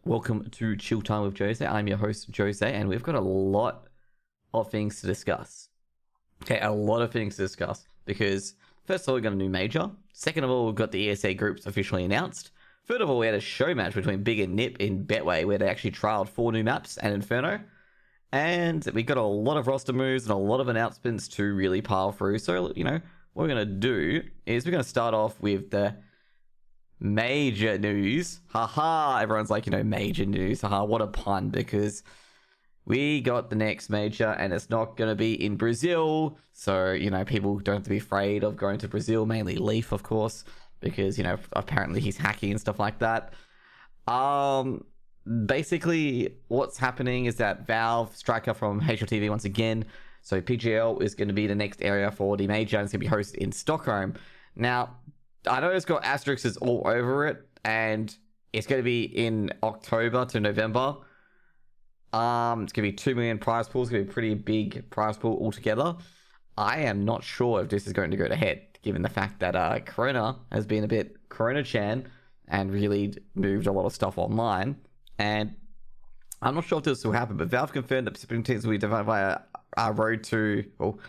Welcome to Chill Time with Jose. I'm your host, Jose, and we've got a lot of things to discuss. Okay, a lot of things to discuss because first of all, we got a new major. Second of all, we've got the ESEA groups officially announced. Third of all, we had a show match between Big and Nip in Betway where they actually trialed 4 new maps and Inferno. And we got a lot of roster moves and a lot of announcements to really pile through. So, what we're going to do is we're going to start off with the major news. Haha, everyone's like, major news. Haha, what a pun, because we got the next major and it's not going to be in Brazil. So, people don't have to be afraid of going to Brazil, mainly Leaf, of course, because, apparently he's hacking and stuff like that. Basically, what's happening is that Valve, Striker from HLTV once again, so PGL is going to be the next area for the major, and it's going to be hosted in Stockholm. Now, I know it's got asterisks all over it, and it's going to be in October to November. It's going to be 2 million prize pools. It's going to be a pretty big prize pool altogether. I am not sure if this is going to go ahead, given the fact that Corona has been a bit Corona-chan and really moved a lot of stuff online. And I'm not sure if this will happen, but Valve confirmed that participating teams will be divided by a road to... Well,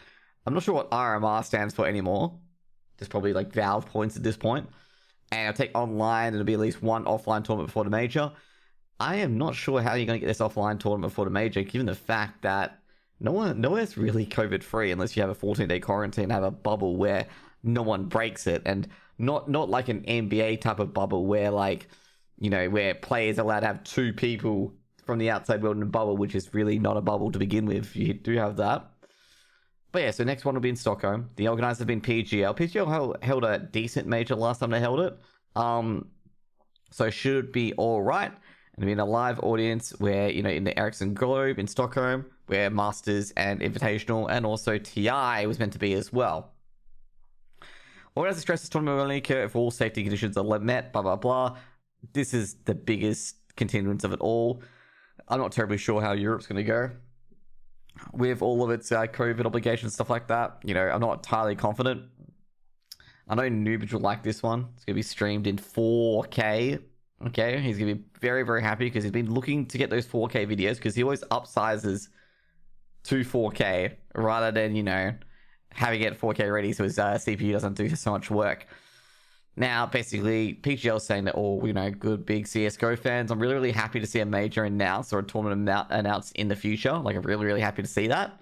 I'm not sure what RMR stands for anymore. There's probably like Valve points at this point. And it'll take online, it'll be at least one offline tournament before the major. I am not sure how you're going to get this offline tournament before the major, given the fact that nowhere's really COVID-free unless you have a 14-day quarantine and have a bubble where no one breaks it. And not like an NBA type of bubble where where players are allowed to have 2 people from the outside world in a bubble, which is really not a bubble to begin with. You do have that. But yeah, so next one will be in Stockholm. The organizers have been PGL. PGL held a decent major last time they held it. So should be all right. And be in a live audience where, in the Ericsson Globe in Stockholm, where Masters and Invitational and also TI was meant to be as well. Organizers stress this tournament will only occur if all safety conditions are met, blah, blah, blah. This is the biggest continuance of it all. I'm not terribly sure how Europe's going to go with all of its COVID obligations, stuff like that. I'm not entirely confident. I know Noobage will like this one. It's going to be streamed in 4K. Okay, he's going to be very, very happy because he's been looking to get those 4K videos because he always upsizes to 4K rather than, having it 4K ready so his CPU doesn't do so much work. Now, basically, PGL is saying that all, good big CSGO fans, I'm really, really happy to see a major announced or a tournament announced in the future. I'm really, really happy to see that.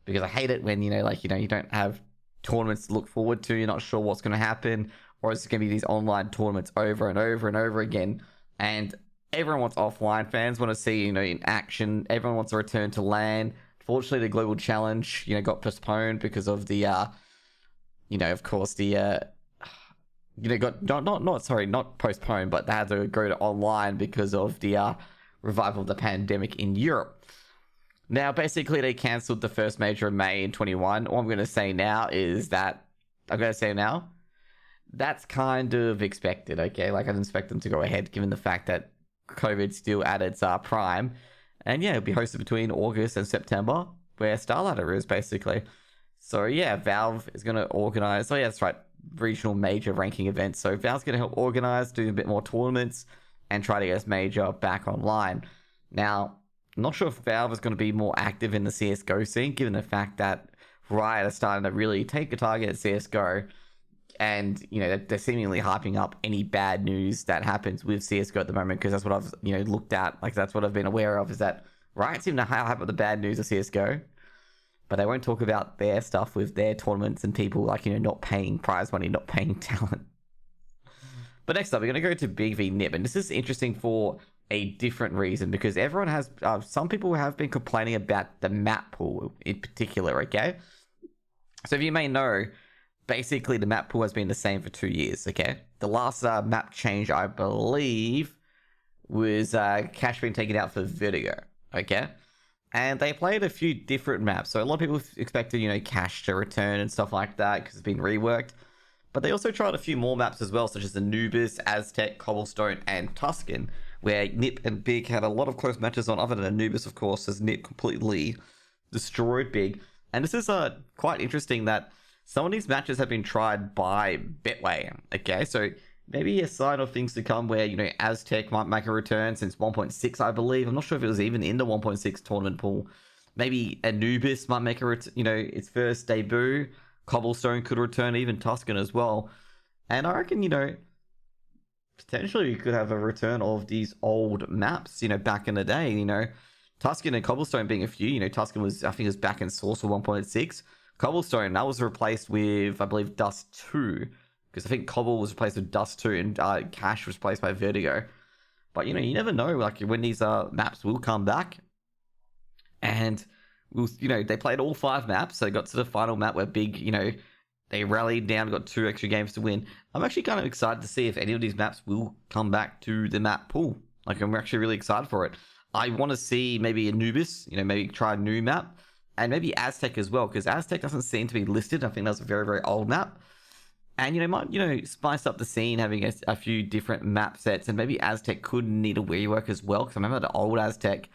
Because I hate it when, you don't have tournaments to look forward to. You're not sure what's going to happen. Or it's going to be these online tournaments over and over and over again. And everyone wants offline. Fans want to see, in action. Everyone wants to return to LAN. Fortunately, the Global Challenge, got postponed because of the, of course, the... got not postponed, but they had to go to online because of the revival of the pandemic in Europe. Now, basically, they cancelled the first major in May in 21. All I'm going to say now is that that's kind of expected, okay? I didn't expect them to go ahead, given the fact that COVID's still at its prime. And yeah, it'll be hosted between August and September, where Starlighter is, basically. So yeah, Valve is going to organize... Oh yeah, that's right. Regional major ranking events. So Valve's going to help organize, do a bit more tournaments, and try to get this major back online. Now, I'm not sure if Valve is going to be more active in the CSGO scene, given the fact that Riot are starting to really take a target at CSGO, and they're seemingly hyping up any bad news that happens with CSGO at the moment, because that's what I've looked at. That's what I've been aware of, is that Riot seem to hype up the bad news of CSGO. But they won't talk about their stuff with their tournaments and people not paying prize money, not paying talent. But next up, we're going to go to Big v Nip. And this is interesting for a different reason, because everyone has... some people have been complaining about the map pool in particular, okay? So if you may know, basically the map pool has been the same for 2 years, okay? The last map change, I believe, was cash being taken out for Vertigo, okay? And they played a few different maps. So a lot of people expected, cash to return and stuff like that because it's been reworked. But they also tried a few more maps as well, such as Anubis, Aztec, Cobblestone, and Tuscan, where Nip and Big had a lot of close matches on, other than Anubis, of course, as Nip completely destroyed Big. And this is quite interesting that some of these matches have been tried by Betway. Okay, so maybe a sign of things to come where, Aztec might make a return since 1.6, I believe. I'm not sure if it was even in the 1.6 tournament pool. Maybe Anubis might make its first debut. Cobblestone could return, even Tuscan as well. And I reckon, potentially we could have a return of these old maps, back in the day, Tuscan and Cobblestone being a few, Tuscan was, I think it was back in Source for 1.6. Cobblestone, that was replaced with, I believe, Dust 2. Because I think Cobble was replaced with Dust 2 and Cash was replaced by Vertigo. But, you never know, like, when these maps will come back. And, they played all 5 maps. So they got to the final map where Big, they rallied down, got 2 extra games to win. I'm actually kind of excited to see if any of these maps will come back to the map pool. Like, I'm actually really excited for it. I want to see maybe Anubis, maybe try a new map. And maybe Aztec as well, because Aztec doesn't seem to be listed. I think that's a very, very old map. And, might, spice up the scene, having a few different map sets. And maybe Aztec could need a rework as well, because I remember the old Aztec,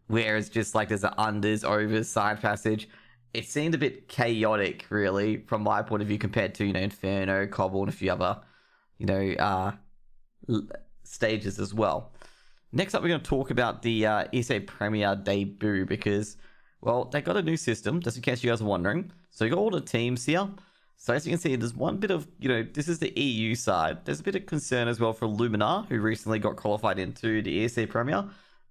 where it's just like there's the unders, overs, side passage. It seemed a bit chaotic, really, from my point of view, compared to, Inferno, Cobble, and a few other, stages as well. Next up, we're going to talk about the ESEA Premier debut, because, well, they got a new system, just in case you guys are wondering. So you got all the teams here. So as you can see, there's one bit of, this is the EU side. There's a bit of concern as well for Luminar, who recently got qualified into the ESEA Premier.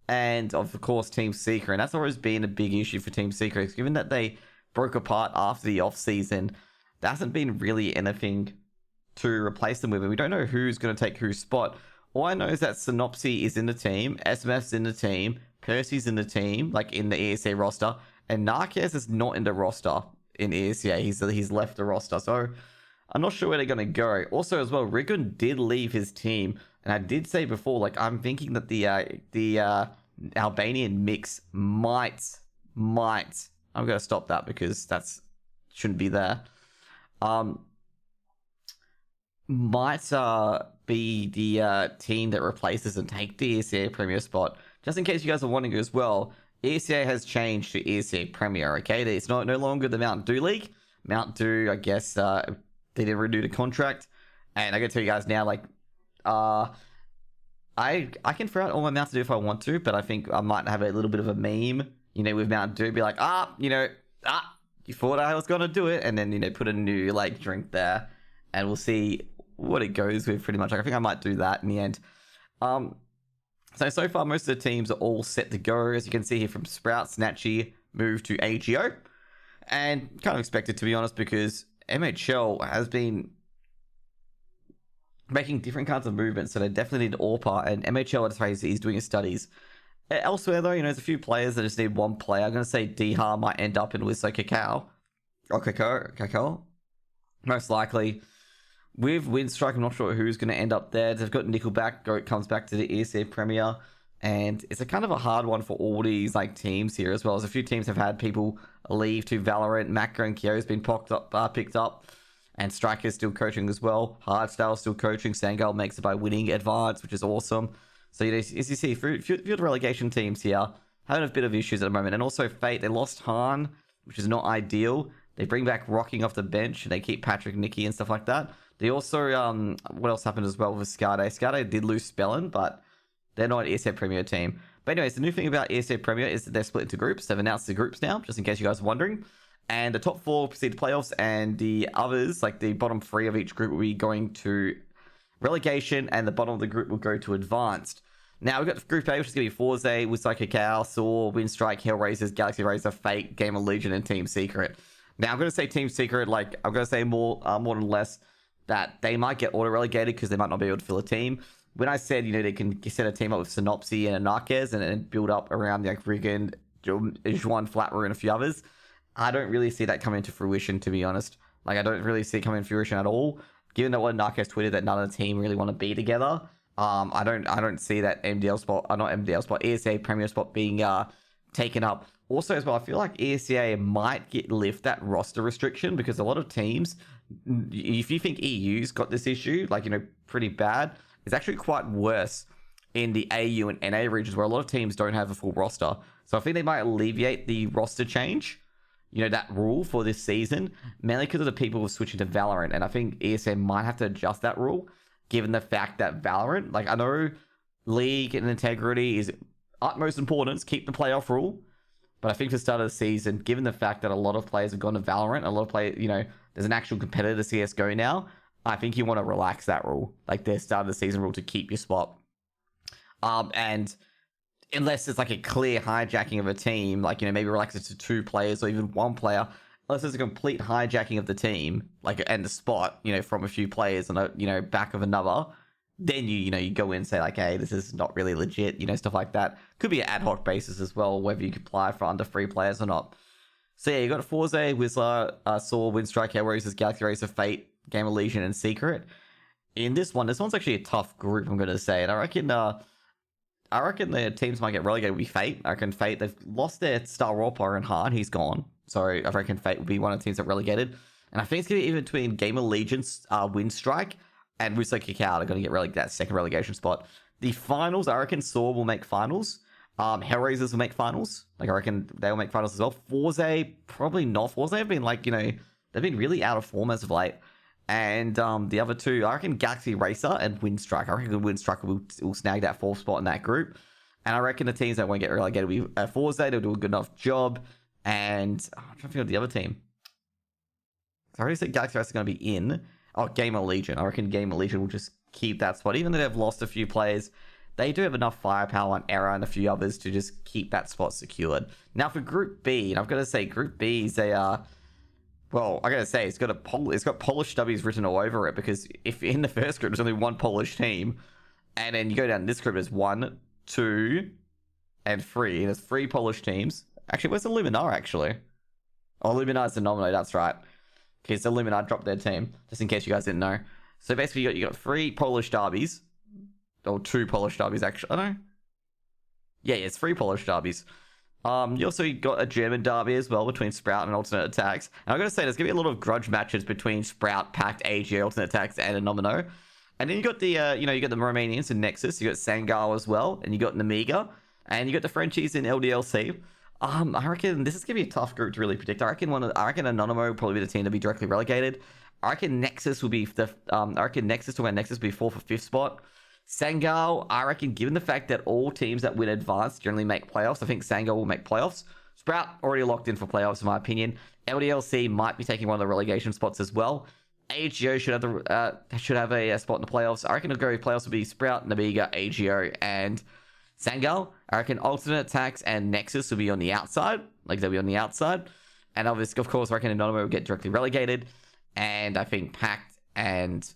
And, of course, Team Seeker. And that's always been a big issue for Team Seeker. Given that they broke apart after the off-season, there hasn't been really anything to replace them with. And we don't know who's going to take whose spot. All I know is that Synopsy is in the team, SMF's in the team, Percy's in the team, like in the ESEA roster. And Narquez is not in the roster in ESEA. He's left the roster. So I'm not sure where they're going to go. Also, as well, Rigun did leave his team. And I did say before, like, I'm thinking that the Albanian mix might. I'm going to stop that because that's shouldn't be there. Might be the team that replaces and take the ESEA Premier spot. Just in case you guys are wondering as well, ESEA has changed to ESEA Premier, okay? It's no longer the Mountain Dew League. Mountain Dew, I guess, they didn't renew the contract. And I gotta tell you guys now, like, I can throw out all my Mountain Dew if I want to, but I think I might have a little bit of a meme, with Mountain Dew, be like, you thought I was gonna do it, and then, put a new, like, drink there, and we'll see what it goes with, pretty much. Like, I think I might do that in the end. So far, most of the teams are all set to go. As you can see here from Sprout, Snatchy moved to AGO. And kind of expected, to be honest, because MHL has been making different kinds of movements, so they definitely need AWPA, and MHL, as far as he's doing his studies. Elsewhere, though, there's a few players that just need one player. I'm going to say Dihar might end up in Wisso Cacao. Or Cacao. Most likely. With Windstrike, I'm not sure who's going to end up there. They've got Nickelback, Goat comes back to the ESEA Premier, and it's a kind of a hard one for all these like teams here as well. As a few teams have had people leave to Valorant. Macro and Kyo's been picked up, and Striker's still coaching as well. Hardstyle still coaching. Sangal makes it by winning Advance, which is awesome. So as you see, a few of the relegation teams here having a bit of issues at the moment, and also Fate, they lost Han, which is not ideal. They bring back Rocking off the bench, and they keep Patrick, Nicky, and stuff like that. They also, what else happened as well with Skade? Skade did lose Spellin, but they're not an ESEA Premier team. But anyways, the new thing about ESEA Premier is that they're split into groups. They've announced the groups now, just in case you guys are wondering. And the top 4 proceed to playoffs, and the others, like the bottom 3 of each group, will be going to relegation, and the bottom of the group will go to advanced. Now, we've got Group A, which is going to be Forze, Wisso Cacao, Saw, Windstrike, Hellraisers, Galaxy Razor, Fate, Gamer Legion, and Team Secret. Now, I'm going to say Team Secret, like, I'm going to say more than less, that they might get auto-relegated because they might not be able to fill a team. When I said, they can set a team up with Synopsy and Anarquez and build up around like Riggin, Juan, Flatroo, and a few others, I don't really see that coming to fruition, to be honest. Like, I don't really see it coming to fruition at all. Given that what Anarquez tweeted that none of the team really want to be together, I don't see that MDL spot, not MDL spot, ESEA Premier spot being taken up. Also, as well, I feel like ESEA might lift that roster restriction because a lot of teams, if you think EU's got this issue, like, pretty bad, it's actually quite worse in the AU and NA regions where a lot of teams don't have a full roster. So I think they might alleviate the roster change, that rule for this season, mainly because of the people who are switching to Valorant. And I think ESEA might have to adjust that rule. given the fact that Valorant, like I know League and integrity is utmost importance, keep the playoff rule. But I think for the start of the season, given the fact that a lot of players have gone to Valorant, a lot of players, there's an actual competitor to CSGO now, I think you want to relax that rule, like the start of the season rule, to keep your spot. And unless it's like a clear hijacking of a team, like, maybe relax it to 2 players or even 1 player, unless there's a complete hijacking of the team, like, and the spot, from a few players and a, back of another, then you go in and say, like, hey, this is not really legit, stuff like that. Could be an ad hoc basis as well, whether you can apply for under 3 players or not. So yeah, you got Forza, Whistler, Saw, Windstrike, Hellraisers, Galaxy Racer, Fate, Game of Legion, and Secret. In this one's actually a tough group, I'm going to say. And I reckon the teams might get relegated will be Fate. I reckon Fate, they've lost their star role player in Hard. He's gone. So I reckon Fate will be one of the teams that relegated. And I think it's going to be even between Game of Legion's Windstrike and Whistler Cacao. They're going to get relegated, that second relegation spot. The finals, I reckon Saw will make finals. Hellraisers will make finals. Like, I reckon they will make finals as well. Forza, probably not. Forza have been, like, they've been really out of form as of late. And the other 2, I reckon Galaxy Racer and Windstrike. I reckon Windstrike will snag that 4th spot in that group. And I reckon the teams that won't get relegated will be Forza. They'll do a good enough job. And I'm trying to think of the other team. I already said Galaxy Racer is going to be in. Oh, Game of Legion. I reckon Game of Legion will just keep that spot. Even though they've lost a few players, they do have enough firepower on Error and a few others to just keep that spot secured. Now for Group B, and I've got to say, Group B is well, I gotta say, it's got Polish W's written all over it, because if in the first group there's only 1 Polish team, and then you go down this group, there's 1, 2, and 3. There's 3 Polish teams. Actually, where's the Luminar, actually? Oh, Luminar's the nominee, that's right. Okay, so Luminar dropped their team, just in case you guys didn't know. So basically, you got 3 Polish derbies. Or 2 Polish derbies, actually. I don't know. Yeah, it's 3 Polish derbies. You also got a German derby as well between Sprout and Alternate Attacks. And I'm going to say there's going to be a lot of grudge matches between Sprout, Pact, AGO, Alternate Attacks, and Anomino. And then you got the, you got the Romanians in Nexus. You got Sangal as well. And you got Namiga. And you got the Frenchies in LDLC. I reckon this is going to be a tough group to really predict. I reckon Anonymous will probably be the team to be directly relegated. I reckon Nexus will be Nexus will be 4th or 5th spot. Sangal, I reckon, given the fact that all teams that win advance generally make playoffs, I think Sangal will make playoffs. Sprout already locked in for playoffs, in my opinion. LDLC might be taking one of the relegation spots as well. AGO should have a spot in the playoffs. I reckon the playoffs will be Sprout, Namiga, AGO, and Sangal. I reckon Alternate Attacks and Nexus will be on the outside. Like, they'll be on the outside. And obviously, of course, I reckon Anonymous will get directly relegated. And I think Pact and...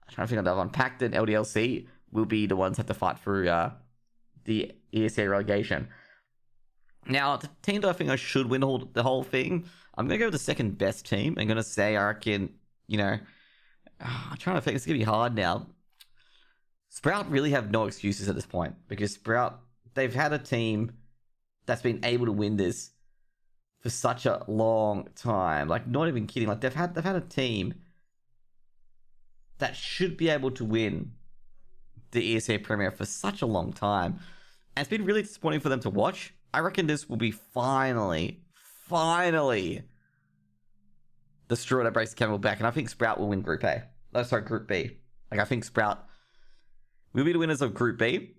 I'm trying to think of the other one. Pact and LDLC will be the ones that have to fight through the ESEA relegation. Now, the team that I think I should win the whole thing, I'm going to go with the second best team. I'm going to say, I reckon, I'm trying to think. It's going to be hard now. Sprout really have no excuses at this point, because Sprout, they've had a team that's been able to win this for such a long time. Like, not even kidding. Like, they've had a team that should be able to win the ESEA Premier for such a long time. And it's been really disappointing for them to watch. I reckon this will be finally the straw that breaks the camel back. And I think Sprout will win Group A. Oh, sorry, Group B. Like, I think Sprout will be the winners of Group B.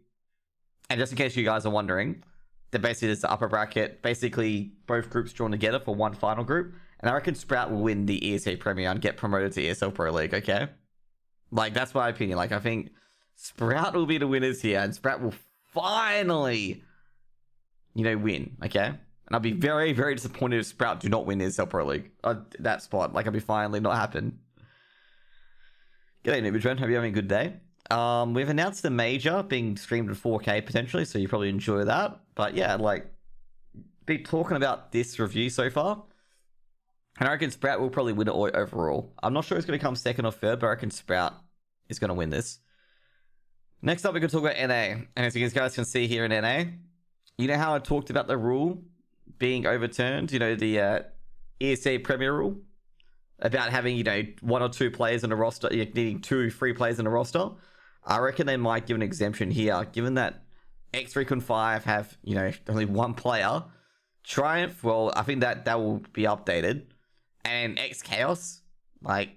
And just in case you guys are wondering, they're basically just the upper bracket. Basically, both groups drawn together for one final group. And I reckon Sprout will win the ESEA Premier and get promoted to ESL Pro League, okay? Like, that's my opinion. Like, I think Sprout will be the winners here, and Sprout will finally, win, okay? And I'll be very, very disappointed if Sprout do not win the ESL Pro League. That spot. Like, I'll be finally not happen. G'day, Nubitron. Hope you're having a good day. We've announced the major being streamed in 4K, potentially, so you probably enjoy that. But, yeah, like, be talking about this review so far. And I reckon Sprout will probably win it overall. I'm not sure it's going to come second or third, but I reckon Sprout is going to win this. Next up, we're going to talk about NA. And as you guys can see here in NA, you know how I talked about the rule being overturned? The ESA Premier rule? About having, 1 or 2 players in a roster, needing 2 free players in a roster? I reckon they might give an exemption here, given that X3 and 5 have, only 1 player. Triumph, well, I think that will be updated. And X Chaos, like,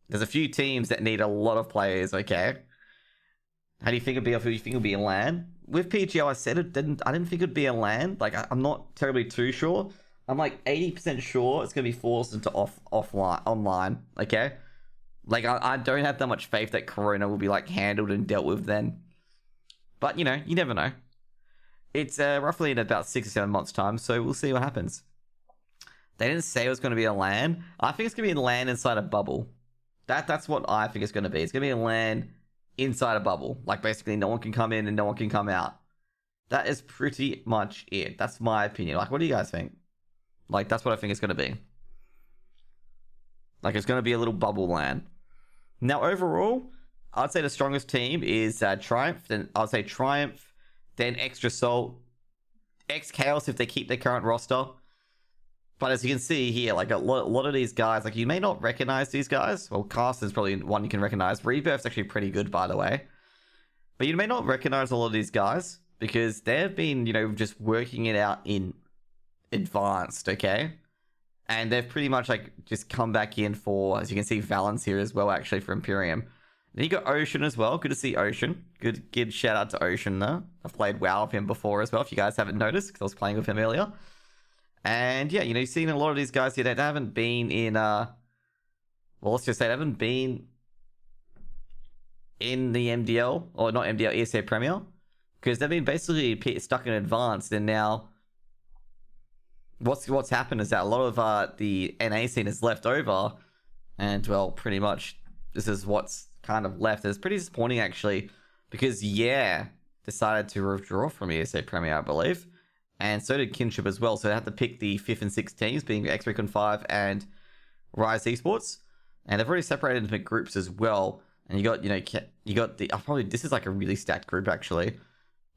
There's a few teams that need a lot of players, okay? How do you think it'd be? Who do you think it'd be a LAN? With PGL, I said it didn't. I didn't think it'd be a LAN. Like I'm not terribly too sure. I'm like 80% sure it's gonna be forced into offline online. Okay, like I don't have that much faith that Corona will be like handled and dealt with then. But you know, you never know. It's roughly in about 6 or 7 months' time, so we'll see what happens. They didn't say it was going to be a LAN. I think it's going to be a LAN inside a bubble. That's what I think it's going to be. It's going to be a LAN inside a bubble. Like, basically, no one can come in and no one can come out. That is pretty much it. That's my opinion. Like, what do you guys think? Like, that's what I think it's going to be. Like, it's going to be a little bubble LAN. Now, overall, I'd say the strongest team is Triumph. Then I'd say Triumph, then Extra Salt, X Chaos if they keep their current roster. But as you can see here, like a lot of these guys, like you may not recognize these guys. Well, Cast is probably one you can recognize. Rebirth's actually pretty good, by the way. But you may not recognize a lot of these guys because they've been, you know, just working it out in advanced, okay? And they've pretty much like just come back in for, as you can see, Valence here as well, actually, for Imperium. Then you got Ocean as well. Good to see Ocean. Good shout out to Ocean there. I've played WoW with him before as well, if you guys haven't noticed, because I was playing with him earlier. And yeah, you know, you've seen a lot of these guys here that haven't been in, well, let's just say they haven't been in the MDL, or not MDL, ESEA Premier, because they've been basically stuck in advanced, and now what's happened is that a lot of the NA scene is left over, and well, pretty much this is what's kind of left. It's pretty disappointing, actually, because yeah, decided to withdraw from ESEA Premier, I believe. And so did Kinship as well. So they had to pick the 5th and 6th teams, being X-Recon 5 and Rise Esports. And they've already separated into groups as well. And you got, you know, you got the... probably, this is like a really stacked group, actually.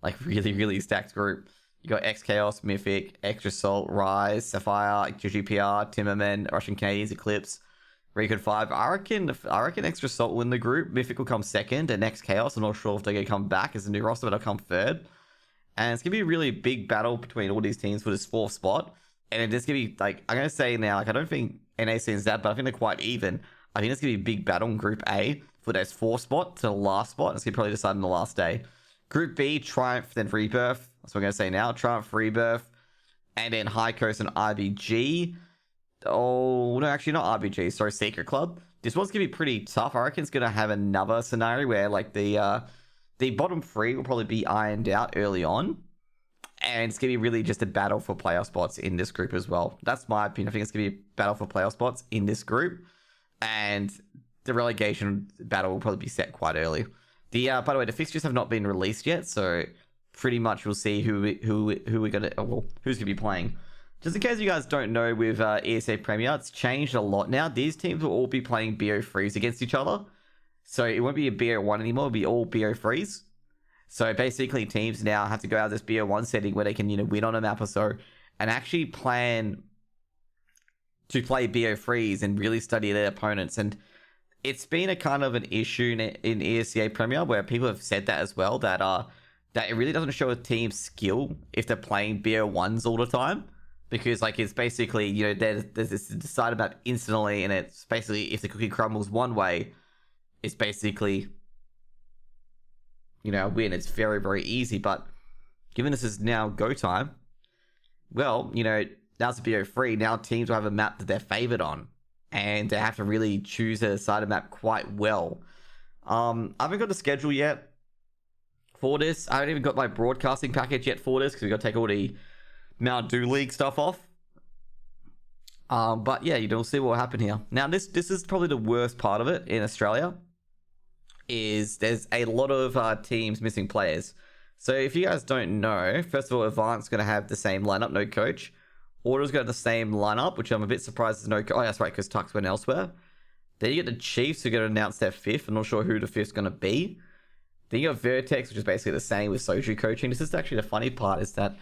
Like, really, really stacked group. You got X-Chaos, Mythic, Extra Salt, Rise, Sapphire, GGPR, Timmerman, Russian Canadians, Eclipse, Recon 5. I reckon Extra Salt will win the group. Mythic will come second. And X-Chaos, I'm not sure if they're going to come back as a new roster, but they'll come third. And it's going to be a really big battle between all these teams for this 4th spot. And it's going to be, like, I'm going to say now, like, I don't think NAC is that, but I think they're quite even. I think it's going to be a big battle in Group A for this 4th spot to the last spot. It's going to probably decide on the last day. Group B, Triumph, then Rebirth. That's what I'm going to say now. Triumph, Rebirth, and then High Coast and IBG. Oh, no, actually not IBG. Sorry, Secret Club. This one's going to be pretty tough. I reckon it's going to have another scenario where, like, the bottom 3 will probably be ironed out early on. And it's going to be really just a battle for playoff spots in this group as well. That's my opinion. I think it's going to be a battle for playoff spots in this group. And the relegation battle will probably be set quite early. By the way, the fixtures have not been released yet. So pretty much we'll see who we're going to... well, who's going to be playing. Just in case you guys don't know, with ESA Premier, it's changed a lot now. These teams will all be playing BO3s against each other. So it won't be a BO1 anymore, it'll be all BO3s. So basically teams now have to go out of this BO1 setting where they can, you know, win on a map or so and actually plan to play BO3s and really study their opponents. And it's been a kind of an issue in ESEA Premier where people have said that as well, that it really doesn't show a team's skill if they're playing BO1s all the time. Because, like, it's basically, you know, there's this decided map instantly, and it's basically if the cookie crumbles one way, it's basically, you know, a win. It's very, very easy. But given this is now go time, well, you know, now it's a BO3. Now teams will have a map that they're favored on. And they have to really choose a side of map quite well. I haven't got the schedule yet for this. I haven't even got my broadcasting package yet for this because we've got to take all the Mount Dew League stuff off. But yeah, you know, we'll see what will happen here. Now, this is probably the worst part of it in Australia. Is there's a lot of teams missing players. So if you guys don't know, first of all, Avant's going to have the same lineup, no coach. Order's got the same lineup, which I'm a bit surprised there's no coach. Oh, that's right, because Tux went elsewhere. Then you get the Chiefs, who are going to announce their 5th. I'm not sure who the 5th's going to be. Then you got Vertex, which is basically the same with Soju coaching. This is actually the funny part, is that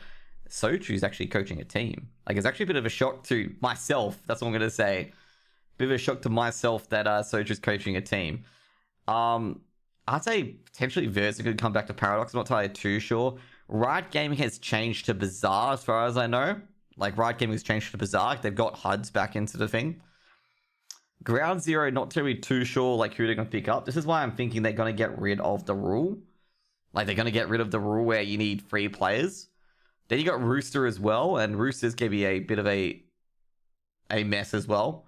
Soju's actually coaching a team. Like, it's actually a bit of a shock to myself. That's what I'm going to say. Bit of a shock to myself that Soju's coaching a team. I'd say potentially Versa could come back to Paradox. I'm not entirely too sure. Riot Gaming has changed to Bazaar, as far as I know. Like, Riot Gaming has changed to Bazaar. They've got HUDs back into the thing. Ground Zero, not really too sure like who they're going to pick up. This is why I'm thinking they're going to get rid of the rule. Like they're going to get rid of the rule where you need 3 players. Then you got Rooster as well, and Rooster's going to be a bit of a mess as well.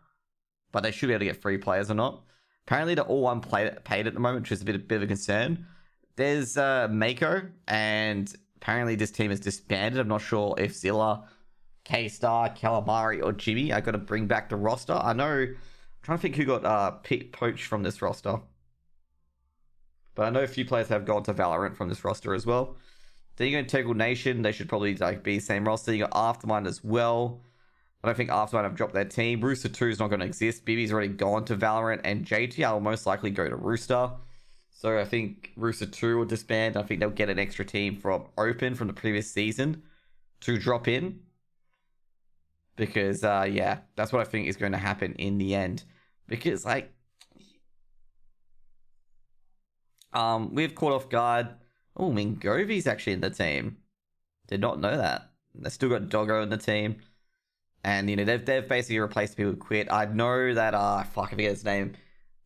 But they should be able to get 3 players or not. Apparently they're all paid at the moment, which is a bit of a concern. There's Mako, and apparently this team is disbanded. I'm not sure if Zilla, K-Star, Calamari, or Jimmy are going to bring back the roster. I know, I'm trying to think who got poached from this roster. But I know a few players have gone to Valorant from this roster as well. Then you go Integral Nation. They should probably like be the same roster. You got Aftermind as well. I don't think Aftermind have dropped their team. Rooster 2 is not going to exist. BB's already gone to Valorant. And JTR will most likely go to Rooster. So I think Rooster 2 will disband. I think they'll get an extra team from Open from the previous season to drop in. Because, yeah, that's what I think is going to happen in the end. Because, like, we've caught off guard. Oh, Mingovi's actually in the team. Did not know that. They still got Doggo in the team. And, you know, they've basically replaced people who quit. I know that, fuck, I forget his name.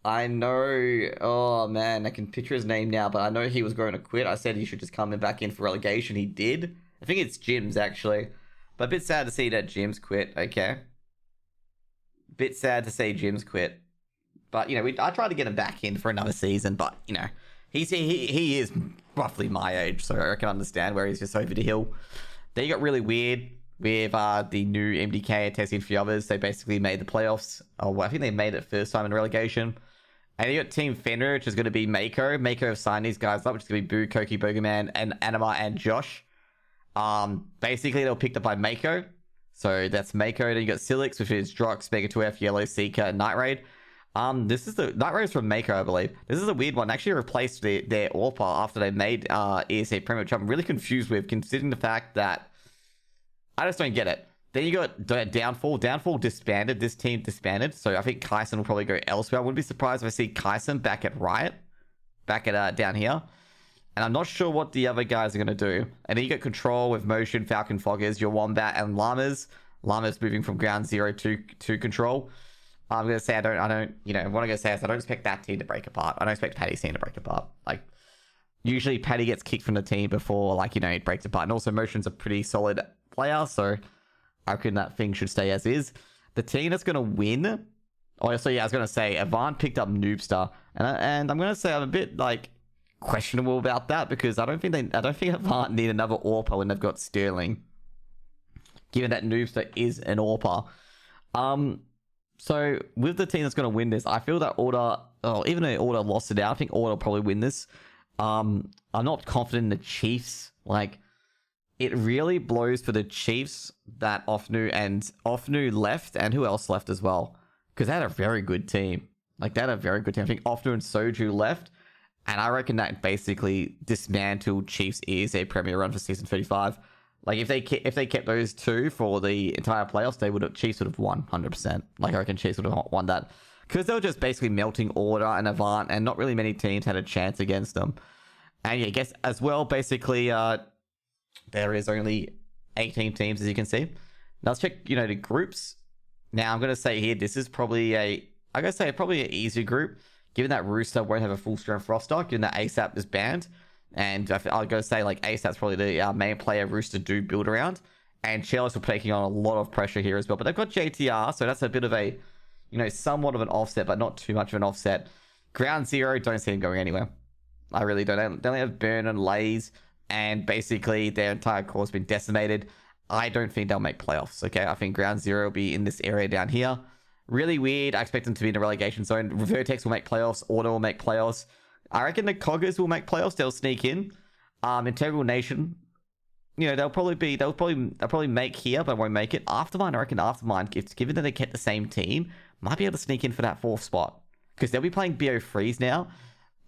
I know, oh man, I can picture his name now, but I know he was going to quit. I said he should just come back in for relegation. He did. I think it's Jim's, actually. But a bit sad to see that Jim's quit, okay? Bit sad to see Jim's quit. But, you know, I tried to get him back in for another season, but, you know, he is roughly my age, so I can understand where he's just over the hill. They got really weird with the new MDK testing a few others. They basically made the playoffs. Oh, well, I think they made it first time in relegation. And you got Team Fender, which is going to be Mako. Mako have signed these guys up, which is going to be Boo, Koki, Bogeyman, and Anima and Josh. Basically, they were picked up by Mako. So that's Mako. Then you got Silix, which is Drox, Mega2F, Yellow, Seeker, and Night Raid. This is the Night Raid's from Mako, I believe. This is a weird one. They actually replaced their AWPA after they made ESEA Premier, which I'm really confused with, considering the fact that I just don't get it. Then you got Downfall. Downfall disbanded. This team disbanded. So I think Kyson will probably go elsewhere. I wouldn't be surprised if I see Kyson back at Riot. Back at down here. And I'm not sure what the other guys are going to do. And then you got Control with Motion, Falcon Foggers, your Wombat, and Llamas. Llamas moving from Ground Zero to Control. I'm going to say I don't, you know, what I'm going to say is I don't expect that team to break apart. I don't expect Paddy's team to break apart. Like, usually Paddy gets kicked from the team before, like, you know, it breaks apart. And also Motion's a pretty solid player, so I reckon that thing should stay as is. The team that's going to win... Oh, so yeah, I was going to say, Avant picked up Noobster. And I'm going to say I'm a bit, like, questionable about that, because I don't think Avant need another AWPA when they've got Sterling. Given that Noobster is an AWPA. So, with the team that's going to win this, I feel that Order... Oh, even though Order lost it out, I think Order will probably win this. I'm not confident in the Chiefs. Like... It really blows for the Chiefs that Ofnu left, and who else left as well? Because they had a very good team. Like, they had a very good team. I think Ofnu and Soju left, and I reckon that basically dismantled Chiefs' ESEA Premier run for season 35. Like, if they kept those two for the entire playoffs, Chiefs would have won 100%. Like, I reckon Chiefs would have won that. Because they were just basically melting Order and Avant, and not really many teams had a chance against them. And yeah, I guess as well, basically, there is only 18 teams, as you can see. Now let's check, you know, the groups. Now I'm going to say here, this is probably probably an easier group, given that Rooster won't have a full strength roster, given that ASAP is banned. And I'll go say, like, ASAP's probably the main player Rooster do build around. And Chilltime are taking on a lot of pressure here as well. But they've got JTR, so that's a bit of a, you know, somewhat of an offset, but not too much of an offset. Ground Zero, don't see him going anywhere. I really don't. They only have Burn and Lays. And basically, their entire core has been decimated. I don't think they'll make playoffs, okay? I think Ground Zero will be in this area down here. Really weird. I expect them to be in the relegation zone. Vertex will make playoffs. Order will make playoffs. I reckon the Coggers will make playoffs. They'll sneak in. Integral Nation, you know, they'll probably make here, but won't make it. Aftermind, I reckon Aftermind, given that they kept the same team, might be able to sneak in for that 4th spot. Because they'll be playing BO Freeze now.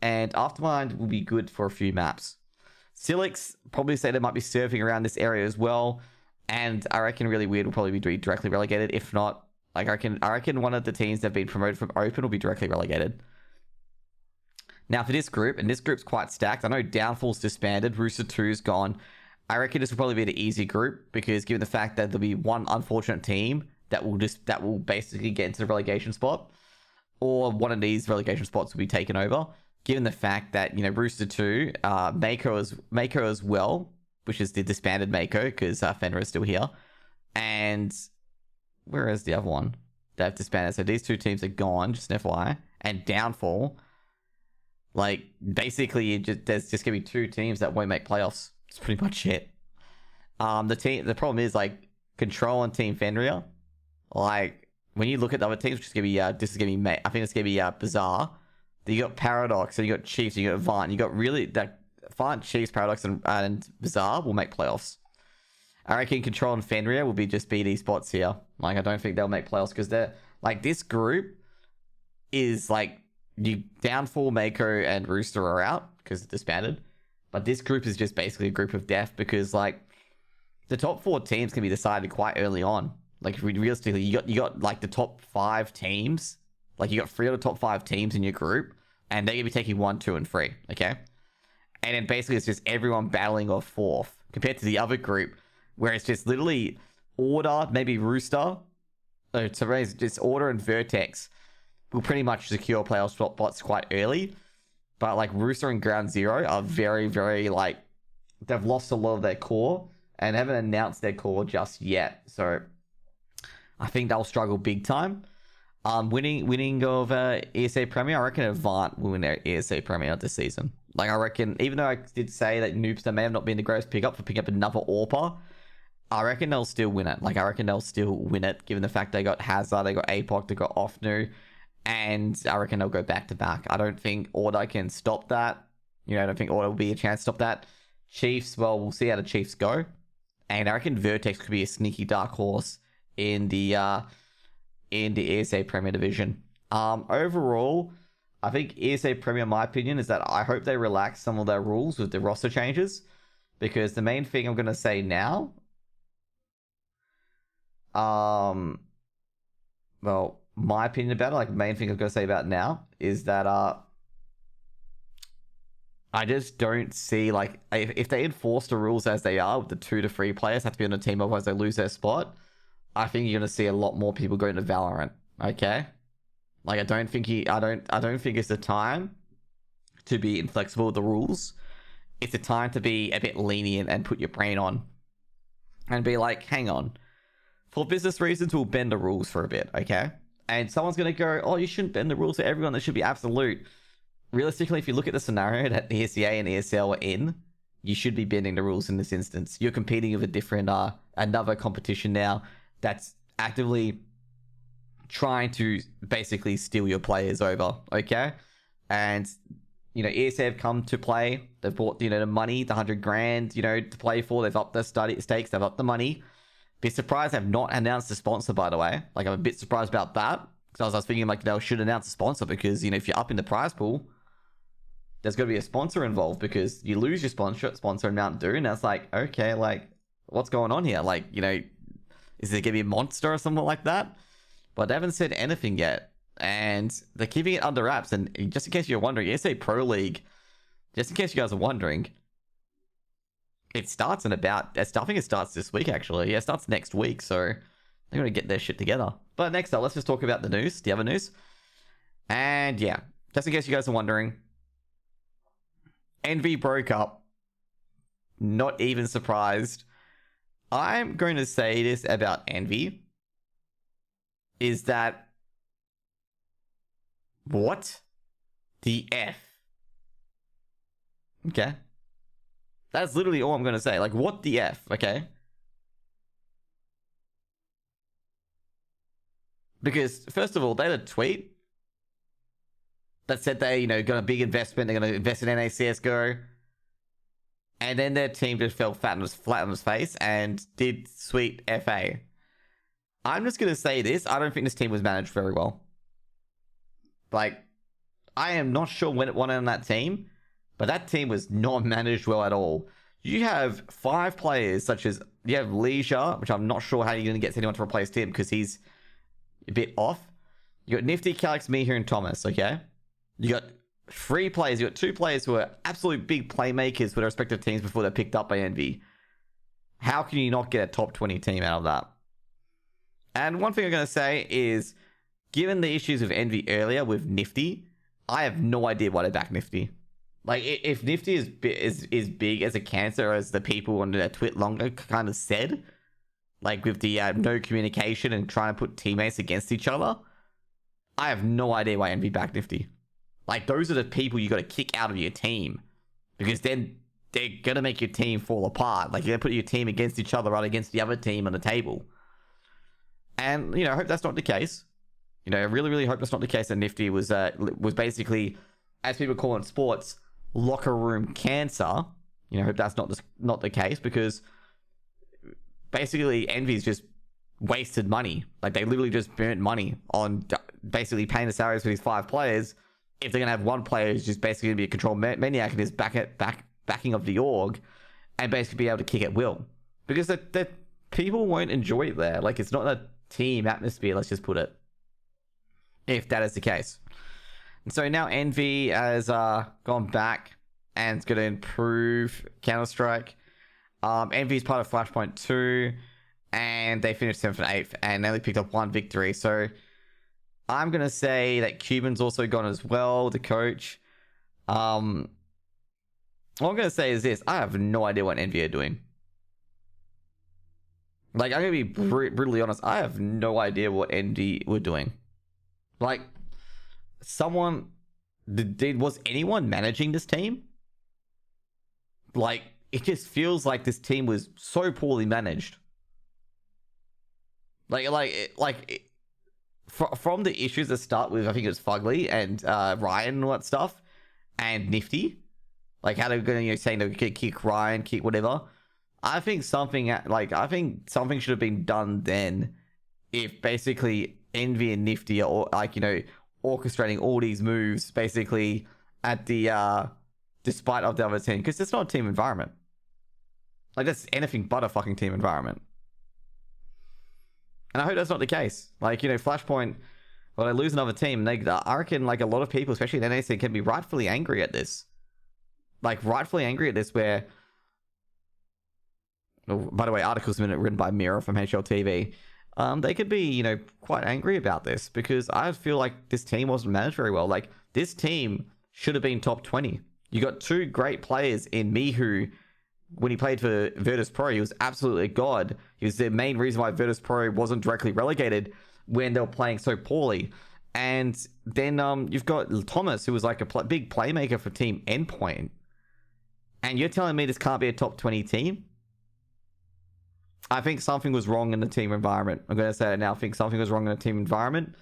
And Aftermind will be good for a few maps. Silix, probably say they might be surfing around this area as well. And I reckon Really Weird will probably be directly relegated. If not, like, I reckon one of the teams that have been promoted from Open will be directly relegated. Now for this group, and this group's quite stacked. I know Downfall's disbanded, Rooster 2's gone. I reckon this will probably be the easy group, because given the fact that there'll be one unfortunate team that will basically get into the relegation spot. or one of these relegation spots will be taken over, given the fact that, you know, Rooster 2, Mako as well, which is the disbanded Mako, because Fenrir is still here. And where is the other one? They've disbanded. So these two teams are gone, just an FYI. And Downfall, like, basically, there's just going to be two teams that won't make playoffs. It's pretty much it. The problem is, like, Control and Team Fenrir, like, when you look at the other teams, which is going to be, this is going to be, I think it's going to be Bizarre. Then you got Paradox, and you got Chiefs, and you got Avant. You got really, that Avant, Chiefs, Paradox, and Bizarre will make playoffs. I reckon Control and Fenrir will be just BD spots here. Like, I don't think they'll make playoffs because they're, like, this group is, like, you Downfall, Mako, and Rooster are out because it's disbanded. But this group is just basically a group of death because, like, the top 4 teams can be decided quite early on. Like, realistically, you got like the top 5 teams. Like, you got 3 of the top 5 teams in your group, and they're gonna be taking 1, 2, and 3. Okay, and then basically it's just everyone battling off 4th compared to the other group where it's just literally Order, maybe Rooster. To raise just Order and Vertex will pretty much secure playoff spots quite early. But like Rooster and Ground Zero are very, very like they've lost a lot of their core and haven't announced their core just yet. So I think they'll struggle big time. Winning of ESEA Premier, I reckon Avant will win their ESEA Premier this season. Like, I reckon, even though I did say that Noobster may have not been the greatest pickup for picking up another AWPer, I reckon they'll still win it. Like, I reckon they'll still win it, given the fact they got Hazard, they got APOC, they got Offnu, and I reckon they'll go back to back. I don't think Order can stop that. You know, I don't think Order will be a chance to stop that. Chiefs, well, we'll see how the Chiefs go. And I reckon Vertex could be a sneaky dark horse in the ESEA Premier Division. Overall, I think ESEA Premier, in my opinion, is that I hope they relax some of their rules with the roster changes. Because the main thing I'm going to say now... well, my opinion about it, like the main thing I'm going to say about it now, is that I just don't see, like, if they enforce the rules as they are, with the 2 to 3 players have to be on a team, otherwise they lose their spot, I think you're going to see a lot more people going to Valorant, okay? Like, I don't think it's the time to be inflexible with the rules. It's a time to be a bit lenient and put your brain on. And be like, hang on. For business reasons, we'll bend the rules for a bit, okay? And someone's going to go, oh, you shouldn't bend the rules for everyone. That should be absolute. Realistically, if you look at the scenario that ESEA and ESL are in, you should be bending the rules in this instance. You're competing with a different, another competition now that's actively trying to basically steal your players over, okay? And, you know, ESA have come to play. They've bought, you know, the money, the 100 grand, you know, to play for. They've upped their stakes. They've upped the money. Be surprised they've not announced a sponsor, by the way. Like, I'm a bit surprised about that. Because I was thinking, like, they should announce a sponsor because, you know, if you're up in the prize pool, there's got to be a sponsor involved because you lose your sponsor in Mountain Dew. And that's like, okay, like, what's going on here? Like, you know, is it going to be a Monster or something like that? But they haven't said anything yet. And they're keeping it under wraps. And just in case you're wondering, ESA Pro League, just in case you guys are wondering, it starts in about, I think it starts this week, actually. Yeah, it starts next week. So they're going to get their shit together. But next up, let's just talk about the news, the other news. And yeah, just in case you guys are wondering, Envy broke up. Not even surprised. I'm going to say this about Envy. Is that... What? The F? Okay. That's literally all I'm going to say. Like, what the F? Okay. Because, first of all, they had a tweet that said they, you know, got a big investment. They're going to invest in NACSGO. And then their team just fell flat on his face and did sweet FA. I'm just going to say this. I don't think this team was managed very well. Like, I am not sure when it won on that team, but that team was not managed well at all. You have 5 players, such as, you have Leisure, which I'm not sure how you're going to get anyone to replace him because he's a bit off. You got Nifty, Calix, Mihir, and Thomas, okay? You got 3 players. You got 2 players who are absolute big playmakers for their respective teams before they're picked up by Envy. How can you not get a top 20 team out of that? And one thing I'm going to say is, given the issues with Envy earlier with Nifty, I have no idea why they back Nifty. Like, if Nifty is big as a cancer, as the people on the Twit longer kind of said, like with the no communication and trying to put teammates against each other, I have no idea why Envy back Nifty. Like, those are the people you got to kick out of your team, because then they're gonna make your team fall apart. Like, you're gonna put your team against each other, right, against the other team on the table. And I hope that's not the case. I really, really hope that's not the case. That Nifty was basically, as people call it in sports, locker room cancer. I hope that's not the case, because basically Envy's just wasted money. Like, they literally just burnt money on basically paying the salaries for these 5 players. If they're gonna have one player who's just basically gonna be a control maniac and is backing of the org, and basically be able to kick at will, because the people won't enjoy it there. Like, it's not a team atmosphere. Let's just put it, if that is the case. And so now Envy has gone back and it's going to improve Counter-Strike. Envy is part of Flashpoint 2, and they finished 7th and 8th, and they only picked up 1 victory. So I'm going to say that Cuban's also gone as well, the coach. What I'm going to say is this: I have no idea what Envy are doing. Like, I'm going to be brutally honest. I have no idea what Envy were doing. Like, was anyone managing this team? Like, it just feels like this team was so poorly managed. From the issues that start with, I think it was Fugly and Ryan and all that stuff, and Nifty, like how they're going to saying they could kick Ryan, kick whatever. I think something should have been done then, if basically Envy and Nifty are orchestrating all these moves basically at the despite of the other team, because it's not a team environment. Like, that's anything but a fucking team environment. And I hope that's not the case. Like, Flashpoint, well, they lose another team. I reckon, like, a lot of people, especially in NAC, can be rightfully angry at this. Like, rightfully angry at this, where... Oh, by the way, articles written by Mira from HLTV. They could be, quite angry about this, because I feel like this team wasn't managed very well. Like, this team should have been top 20. You got 2 great players in Mihu. When he played for Virtus Pro, he was absolutely a god. He was the main reason why Virtus Pro wasn't directly relegated when they were playing so poorly. And then you've got Thomas, who was like a big playmaker for Team Endpoint. And you're telling me this can't be a top 20 team? I think something was wrong in the team environment. I'm going to say it now. I think something was wrong in the team environment.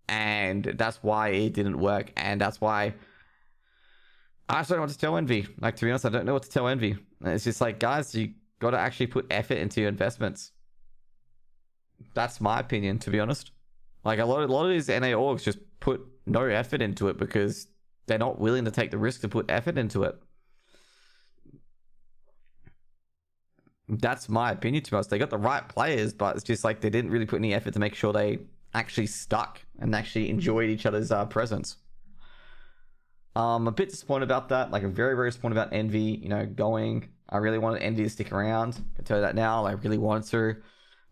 And that's why it didn't work. And that's why I just don't know what to tell Envy. Like, to be honest, I don't know what to tell Envy. It's just like, guys, you got to actually put effort into your investments. That's my opinion, to be honest. Like, a lot of these NA orgs just put no effort into it because they're not willing to take the risk to put effort into it. That's my opinion, to be honest. They got the right players, but it's just like they didn't really put any effort to make sure they actually stuck and actually enjoyed each other's presence. I'm a bit disappointed about that. Like, I'm very, very disappointed about Envy, going. I really wanted Envy to stick around. I can tell you that now. I really wanted to.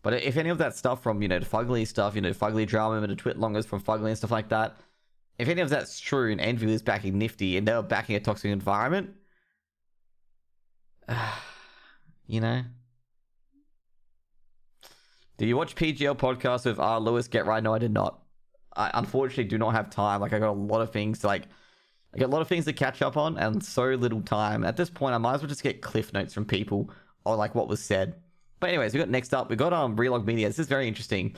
But if any of that stuff from, the Fugly stuff, Fugly drama and the Twit longers from Fugly and stuff like that, if any of that's true and Envy was backing Nifty and they were backing a toxic environment, Do you watch PGL podcast with Lewis Get Right? No, I did not. I unfortunately do not have time. Like, I got a lot of things I got a lot of things to catch up on and so little time. At this point, I might as well just get cliff notes from people or like what was said. But anyways, we got next up, we got Relog Media. This is very interesting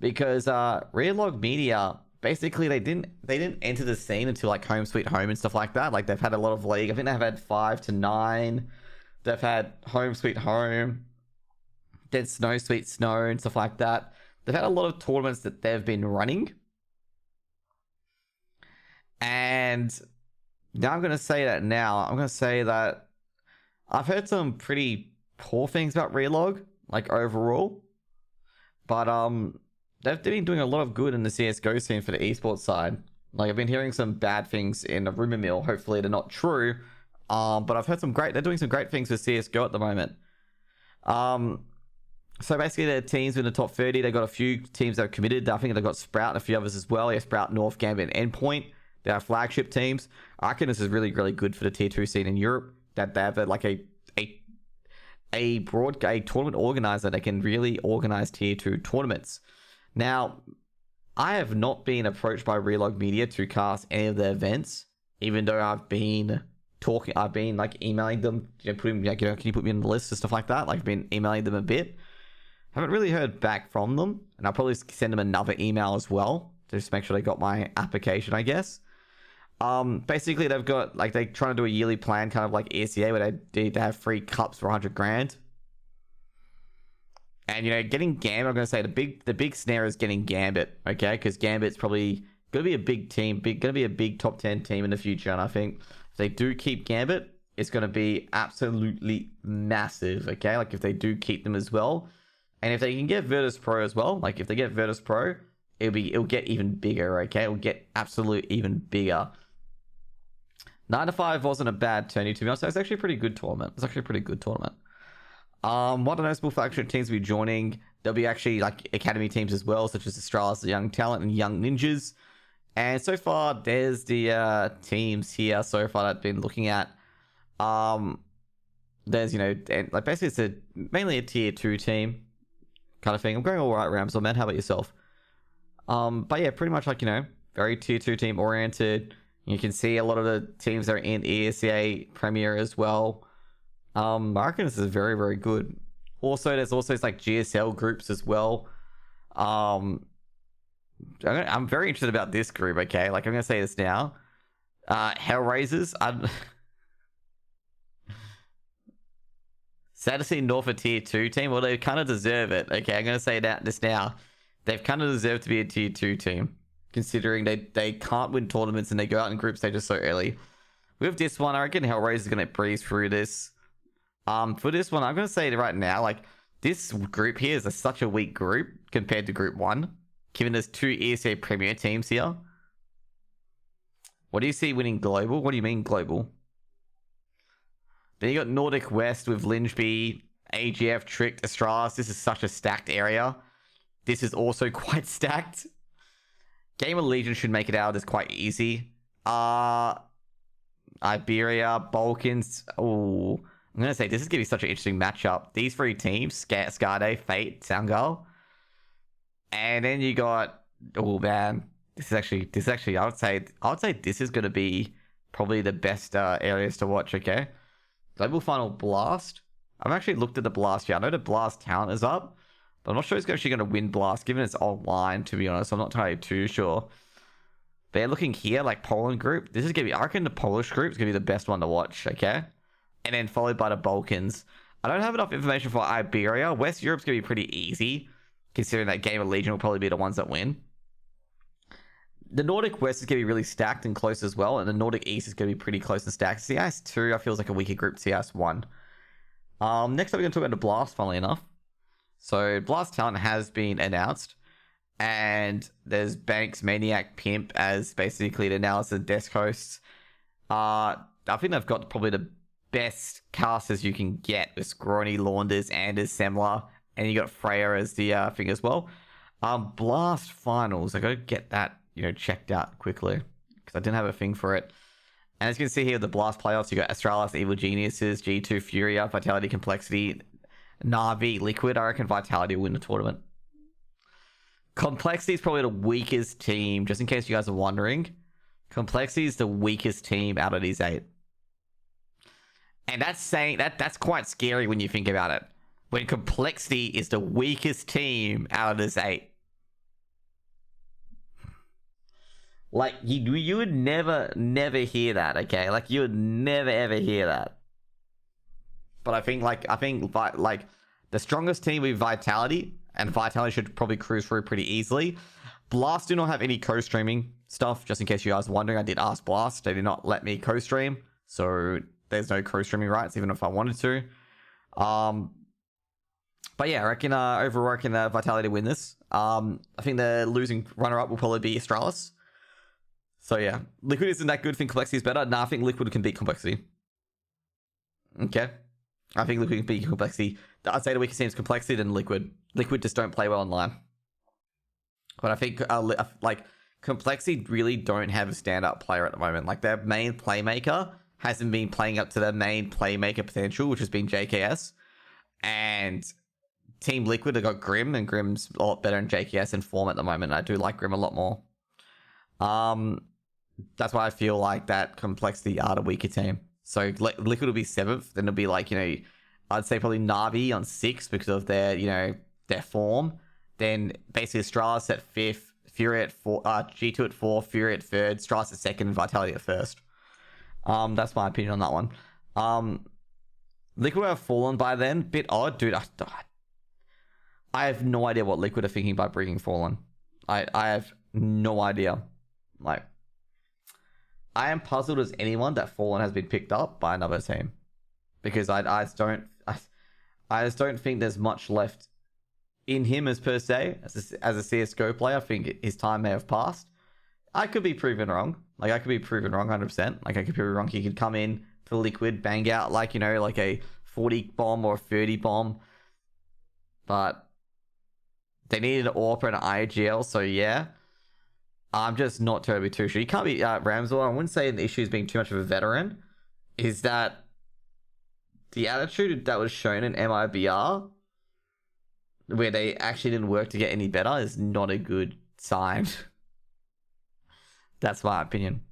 because Relog Media, basically they didn't enter the scene until like Home Sweet Home and stuff like that. Like, they've had a lot of league. I think they've had 5 to 9. They've had Home Sweet Home, then Snow Sweet Snow and stuff like that. They've had a lot of tournaments that they've been running. And now I'm going to say that I'm going to say that I've heard some pretty poor things about Relog, like overall. But they've been doing a lot of good in the CSGO scene for the esports side. Like, I've been hearing some bad things in the rumor mill. Hopefully they're not true. But I've heard they're doing some great things for CSGO at the moment. So basically, their teams in the top 30. They got a few teams that are committed. I think they got Sprout and a few others as well. Yeah, Sprout, North, Gambit, and Endpoint. They are flagship teams. I reckon this is really, really good for the tier 2 scene in Europe. That they have a tournament organizer that can really organize tier 2 tournaments. Now, I have not been approached by Relog Media to cast any of their events, even though I've been like emailing them, putting, can you put me on the list and stuff like that? Like, I've been emailing them a bit. Haven't really heard back from them, and I'll probably send them another email as well to just make sure they got my application, I guess. Basically, they've got, like, they're trying to do a yearly plan, kind of like ESEA, where they have free cups for 100 grand. And, getting Gambit, I'm going to say the big snare is getting Gambit, okay? Because Gambit's probably going to be a big team, going to be a big top 10 team in the future. And I think if they do keep Gambit, it's going to be absolutely massive, okay? Like, if they do keep them as well. And if they can get Virtus Pro as well, like, if they get Virtus Pro, it'll get even bigger, okay? It'll get even bigger. 9-5 wasn't a bad tourney, to be honest. It's actually a pretty good tournament. What are notable flagship teams will be joining? There'll be actually, like, academy teams as well, such as Astralis, the Young Talent, and Young Ninjas. And so far, there's the teams here so far that I've been looking at. There's, like, basically it's mainly a tier 2 team kind of thing. I'm going all right, Ramsel, man. How about yourself? But yeah, pretty much like, very tier 2 team oriented. You can see a lot of the teams are in ESEA Premier as well. I reckon this is very, very good. Also, there's also like GSL groups as well. I'm very interested about this group, okay? Like, I'm going to say this now. Hellraisers. Sad to see North a tier 2 team. Well, they kind of deserve it, okay? I'm going to say this now. They've kind of deserved to be a tier 2 team, considering they can't win tournaments and they go out in group stages so early. With this one, I reckon Hellraiser is going to breeze through this. For this one, I'm going to say right now, like, this group here is such a weak group compared to Group 1, given there's 2 ESA Premier teams here. What do you see winning Global? What do you mean Global? Then you got Nordic West with Lynchby, AGF, Tricked, Astralis. This is such a stacked area. This is also quite stacked. Game of Legion should make it out. It's quite easy. Iberia, Balkans. Oh, I'm going to say this is going to be such an interesting matchup. These 3 teams, Skade, Fate, Soundgirl. And then you got, oh man, this is actually, I would say this is going to be probably the best areas to watch, okay? Global Final Blast. I've actually looked at the Blast here. I know the Blast talent is up, but I'm not sure it's actually going to win Blast, given it's online, to be honest. I'm not entirely too sure. They're looking here, like Poland group. This is going to be, I reckon the Polish group is going to be the best one to watch, okay? And then followed by the Balkans. I don't have enough information for Iberia. West Europe's going to be pretty easy, considering that Game of Legion will probably be the ones that win. The Nordic West is going to be really stacked and close as well, and the Nordic East is going to be pretty close and stacked. CS2, I feel is like a weaker group. CS1. Next up, we're going to talk about the Blast, funnily enough. So, Blast talent has been announced, and there's Banks, Maniac, Pimp as basically the analysis desk hosts. I think they've got probably the best casters you can get with Scrawny, Launders, Anders, Semler, and you got Freya as the thing as well. Blast finals, I gotta get that checked out quickly because I didn't have a thing for it. And as you can see here, the Blast playoffs, you got Astralis, Evil Geniuses, G2, Furia, Vitality, Complexity, Na'Vi, Liquid. I reckon Vitality will win the tournament. Complexity is probably the weakest team, just in case you guys are wondering. Complexity is the weakest team out of these 8. And that's quite scary when you think about it. When Complexity is the weakest team out of this 8. Like, you would never hear that, okay? Like, you would never, ever hear that. But I think the strongest team with Vitality, and Vitality should probably cruise through pretty easily. Blast do not have any co-streaming stuff, just in case you guys are wondering. I did ask Blast. They did not let me co-stream, so there's no co-streaming rights, even if I wanted to. But yeah, I reckon overall, I reckon Vitality win this. I think the losing runner-up will probably be Astralis. So yeah, Liquid isn't that good. I think Complexity is better. Nah, I think Liquid can beat Complexity. Okay. I think Liquid can be complexity. I'd say the weakest team is complexity than Liquid. Liquid just don't play well online. But I think like complexity really don't have a standout player at the moment. Like their main playmaker hasn't been playing up to their main playmaker potential, which has been JKS. And Team Liquid have got Grim, and Grim's a lot better than JKS in form at the moment. I do like Grim a lot more. That's why I feel like that complexity are the weaker team. So Liquid will be 7th, then it'll be like, I'd say probably Na'Vi on 6th because of their, their form. Then basically Astralis at 5th, Fury at 4, G2 at 4, Fury at 3rd, Astralis at 2nd, Vitality at 1st. That's my opinion on that one. Liquid have fallen by then. Bit odd, dude. I have no idea what Liquid are thinking by bringing Fallen. I have no idea. Like, I am puzzled as anyone that Fallen has been picked up by another team, because I just don't think there's much left in him as per se as a CS:GO player. I think his time may have passed. I could be proven wrong. Like, I could be proven wrong 100%. Like, I could be wrong. He could come in for Liquid, bang out like like a 40 bomb or a 30 bomb, but they needed an AWP and an IGL, so yeah. I'm just not terribly too sure. You can't be Ramsel. I wouldn't say the issue is being too much of a veteran. Is that the attitude that was shown in MIBR, where they actually didn't work to get any better, is not a good sign. That's my opinion.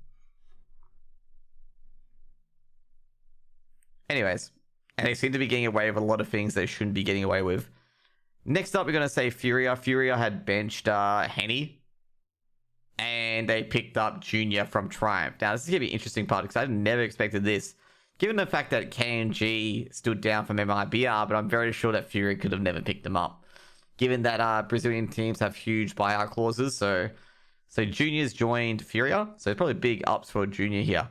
Anyways, and they seem to be getting away with a lot of things they shouldn't be getting away with. Next up, we're going to say Furia. Furia had benched Henny, and they picked up Junior from Triumph. Now, this is going to be an interesting part because I never expected this, given the fact that KNG stood down from MIBR, but I'm very sure that Furia could have never picked them up, given that Brazilian teams have huge buyout clauses. So Junior's joined Furia, so it's probably big ups for Junior here.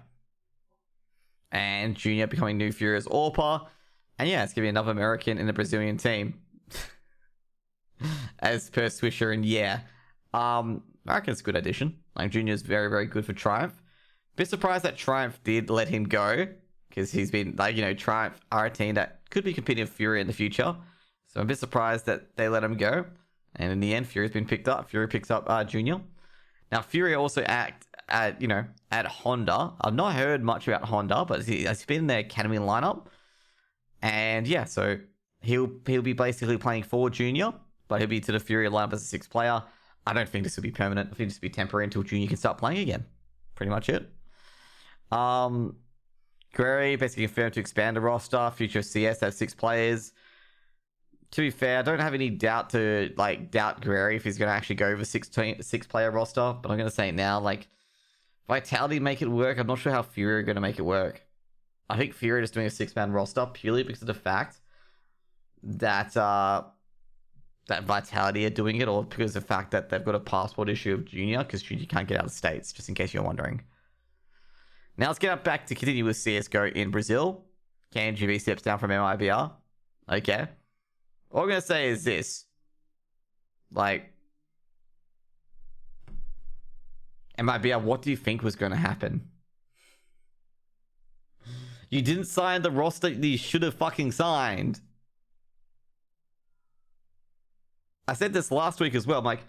And Junior becoming new Furia's AWPer. And yeah, it's going to be another American in the Brazilian team. As per Swisher, and yeah. I reckon it's a good addition. Like, Junior's very, very good for Triumph. Bit surprised that Triumph did let him go, because he's been, like, Triumph are a team that could be competing with Fury in the future. So I'm a bit surprised that they let him go. And in the end, Fury's been picked up. Fury picks up Junior. Now, Fury also at Honda. I've not heard much about Honda, but he's been in their academy lineup. And yeah, so he'll be basically playing for Junior, but he'll be to the Fury lineup as a 6th player. I don't think this will be permanent. I think this will be temporary until Junior can start playing again. Pretty much it. Guerrero basically confirmed to expand the roster. Future CS has 6 players. To be fair, I don't have any doubt Guerrero if he's going to actually go over 6-player roster, but I'm going to say it now, like, Vitality make it work. I'm not sure how Fury are going to make it work. I think Fury is doing a 6-man roster purely because of the fact that that Vitality are doing it, or because of the fact that they've got a passport issue of Junior, because Junior can't get out of the States, just in case you're wondering. Now let's get back to continue with CSGO in Brazil. KNGB steps down from MIBR. Okay. All I'm going to say is this. Like, MIBR, what do you think was going to happen? You didn't sign the roster you should have fucking signed. I said this last week as well. I'm like,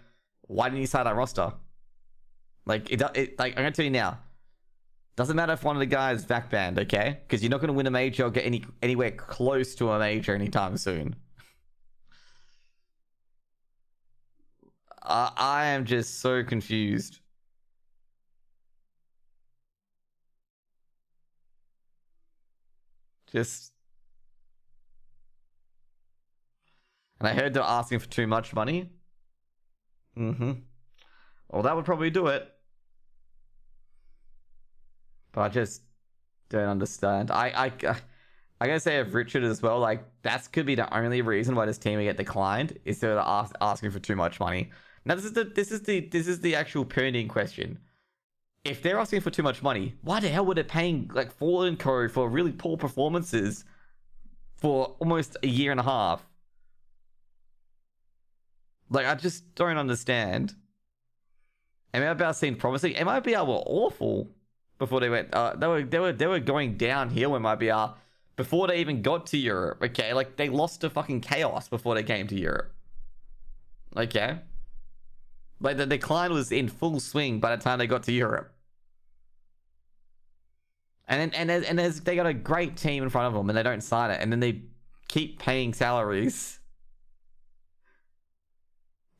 why didn't you sign that roster? Like, like, I'm going to tell you now. Doesn't matter if one of the guys is VAC banned, okay? Because you're not going to win a major or get anywhere close to a major anytime soon. I am just so confused. And I heard they're asking for too much money. Well, that would probably do it. But I just don't understand. I gotta say of Richard as well, like, that could be the only reason why this team will get declined, is they're asking for too much money. Now this is the actual pertinent question. If they're asking for too much money, why the hell were they paying like Fallen Co for really poor performances for almost a year and a half? Like, I just don't understand. MIBR seemed promising. MIBR were awful before they went. They were going downhill. MIBR before they even got to Europe, okay? Like, they lost to fucking Chaos before they came to Europe. Okay? Like, the decline was in full swing by the time they got to Europe. And they got a great team in front of them, and they don't sign it, and then they keep paying salaries.